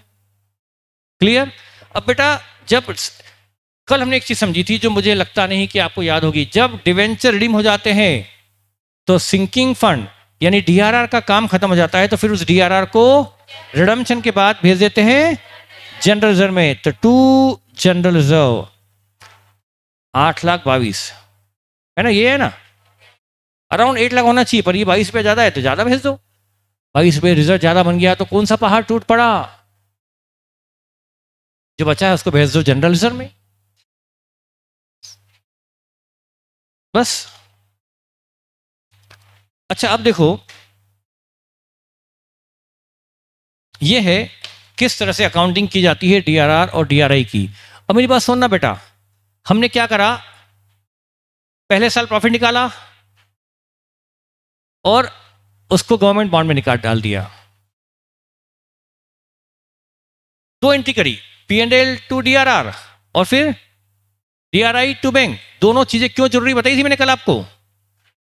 क्लियर? अब बेटा जब कल हमने एक चीज समझी थी जो मुझे लगता नहीं कि आपको याद होगी, जब डिवेंचर रिडीम हो जाते हैं तो सिंकिंग फंड यानी डीआरआर का काम खत्म हो जाता है, तो फिर उस डीआरआर को रिडम्पशन के बाद भेज देते हैं जनरल रिजर्व में। तो टू जनरल रिजर्व 8,22,000 है ना, ये है ना, अराउंड 8 लाख होना चाहिए, पर ये 22 रुपये ज्यादा है तो ज्यादा भेज दो। 22 रुपये रिजर्व ज्यादा बन गया तो कौन सा पहाड़ टूट पड़ा? जो बचा है उसको भेज दो जनरल रिजर्व में, बस। अच्छा अब देखो ये है किस तरह से अकाउंटिंग की जाती है डीआरआर और डीआरआई की। अब मेरी बात सुनना बेटा, हमने क्या करा, पहले साल प्रॉफिट निकाला और उसको गवर्नमेंट बॉन्ड में निकाल डाल दिया। 2 एंट्री करी, पीएनएल टू डीआरआर और फिर डीआरआई टू बैंक। दोनों चीजें क्यों जरूरी बताई थी मैंने कल आपको?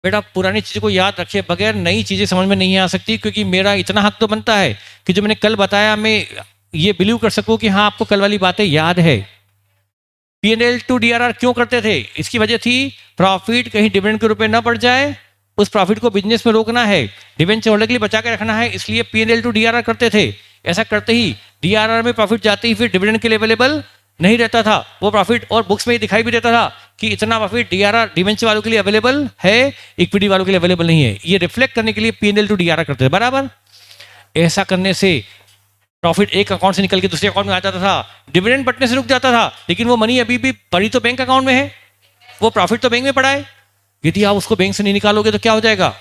बेटा पुरानी चीज़ों को याद रखे बगैर नई चीज़ें समझ में नहीं आ सकती, क्योंकि मेरा इतना हक तो बनता है कि जो मैंने कल बताया मैं ये बिलीव कर सकूं कि हाँ आपको कल वाली बातें याद है। पीएनएल टू डीआरआर क्यों करते थे? इसकी वजह थी प्रॉफिट कहीं डिविडेंड के रूप में ना बढ़ जाए, उस प्रॉफिट को बिजनेस में रोकना है, डिवेंचर होल्डर के लिए बचा के रखना है, इसलिए पीएनएल टू डीआरआर करते थे। ऐसा करते ही डीआरआर में प्रॉफिट जाते ही फिर डिविडेंड के लिए अवेलेबल नहीं रहता था वो प्रॉफिट, और बुक्स में दिखाई भी देता था कि इतना प्रॉफिट डीआरआर डिवेंचर वालों के लिए अवेलेबल है, इक्विटी वालों के लिए अवेलेबल नहीं है। ये रिफ्लेक्ट करने के लिए पीएनएल टू डीआरआर करते थे, बराबर। ऐसा करने से प्रॉफिट एक अकाउंट से निकल के दूसरे अकाउंट में आ जाता था, डिविडेंड बटने से रुक जाता था, लेकिन वो मनी अभी भी पड़ी तो बैंक अकाउंट में है, वो प्रॉफिट तो बैंक में पड़ा है। यदि आप उसको बैंक से नहीं निकालोगे तो क्या हो जाएगा,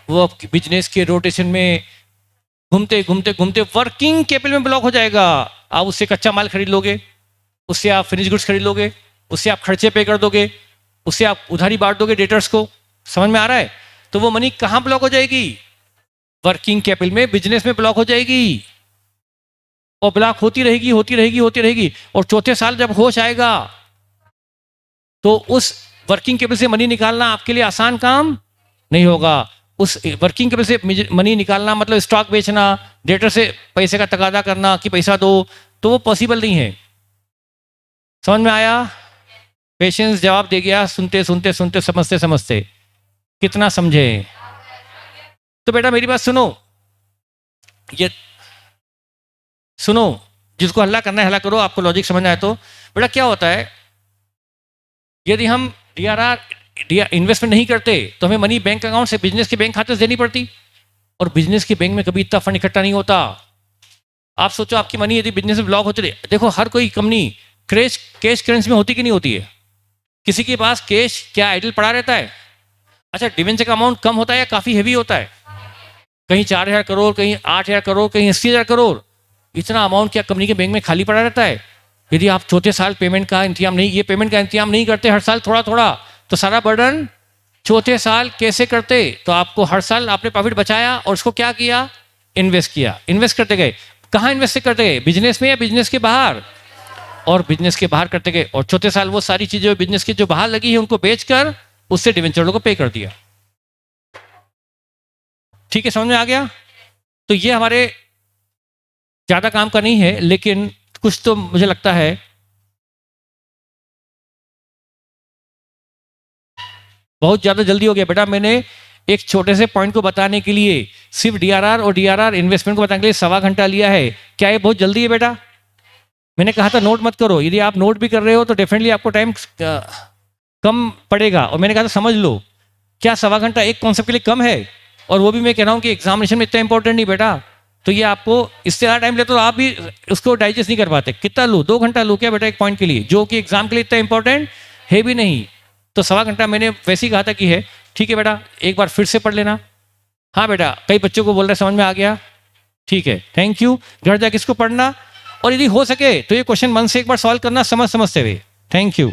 वो बिजनेस के रोटेशन में घूमते घूमते घूमते वर्किंग कैपिटल में ब्लॉक हो जाएगा। आप उससे कच्चा माल खरीद लोगे, उससे आप फिनिश गुड्स खरीद लोगे, उससे आप खर्चे पे कर दोगे, उससे आप उधारी बांट दोगे डेटर्स को। समझ में आ रहा है? तो वो मनी कहाँ ब्लॉक हो जाएगी, वर्किंग कैपिटल में, बिजनेस में ब्लॉक हो जाएगी, और ब्लॉक होती रहेगी होती रहेगी होती रहेगी। और चौथे साल जब होश आएगा तो उस वर्किंग कैपिटल से मनी निकालना आपके लिए आसान काम नहीं होगा। उस वर्किंग कैपिटल से मनी निकालना मतलब स्टॉक बेचना, डेटर से पैसे का तकादा करना कि पैसा दो, तो वो पॉसिबल नहीं है। समझ में आया? पेशेंस जवाब दे गया, सुनते सुनते सुनते, समझते समझते। कितना समझे? तो बेटा मेरी बात सुनो, ये सुनो, जिसको हल्ला करना है हल्ला करो, आपको लॉजिक समझ आए तो। बेटा क्या होता है, यदि हम डीआरआर इन्वेस्टमेंट नहीं करते तो हमें मनी बैंक अकाउंट से बिजनेस के बैंक खाते से देनी पड़ती, और बिजनेस के बैंक में कभी इतना फंड इकट्ठा नहीं होता। आप सोचो आपकी मनी यदि बिजनेस में ब्लॉक होती रही, देखो हर कोई कंपनी कैश करेंसी में होती कि नहीं होती है? किसी के पास कैश क्या आइडल पड़ा रहता है? अच्छा, डिवेंचर का अमाउंट कम होता है या काफी हैवी होता है? कहीं 4,000 करोड़, कहीं 8,000 करोड़, कहीं 80,000 करोड़, इतना अमाउंट क्या कंपनी के बैंक में खाली पड़ा रहता है? यदि आप चौथे साल पेमेंट का इंतजाम नहीं करते हर साल थोड़ा थोड़ा, तो सारा बर्डन चौथे साल कैसे करते? तो आपको हर साल आपने प्रॉफिट बचाया और उसको क्या किया, इन्वेस्ट किया। इन्वेस्ट करते गए, कहाँ इन्वेस्ट करते गए, बिजनेस में या बिजनेस के बाहर? और बिजनेस के बाहर करते गए, और चौथे साल वो सारी चीजें बिजनेस की जो बाहर लगी है उनको बेचकर उससे डिवेंचर को पे कर दिया। ठीक है, समझ में आ गया? तो ये हमारे ज्यादा काम का नहीं है, लेकिन कुछ तो मुझे लगता है बहुत ज्यादा जल्दी हो गया। बेटा मैंने एक छोटे से पॉइंट को बताने के लिए सिर्फ डीआरआर और डीआरआर इन्वेस्टमेंट को बताने के लिए 1.25 घंटा लिया है। क्या ये बहुत जल्दी है बेटा? मैंने कहा था नोट मत करो, यदि आप नोट भी कर रहे हो तो डेफिनेटली आपको टाइम कम पड़ेगा। और मैंने कहा था समझ लो, क्या 1.25 घंटा एक कॉन्सेप्ट के लिए कम है? और वो भी मैं कह रहा हूँ कि एग्जामिनेशन में इतना इंपॉर्टेंट नहीं बेटा, तो ये आपको इससे ज़्यादा टाइम लेते तो आप भी उसको डाइजेस्ट नहीं कर पाते। कितना लूँ, 2 घंटा लूँ क्या बेटा एक पॉइंट के लिए, जो कि एग्जाम के लिए इतना इंपॉर्टेंट है भी नहीं? तो 1.25 घंटा मैंने वैसे ही कहा था कि है। ठीक है बेटा, एक बार फिर से पढ़ लेना। हाँ बेटा, कई बच्चों को बोल रहे समझ में आ गया? ठीक है, थैंक यू। घर जाके इसको पढ़ना, और यदि हो सके तो ये क्वेश्चन मन से एक बार सॉल्व करना समझते हुए। Thank you.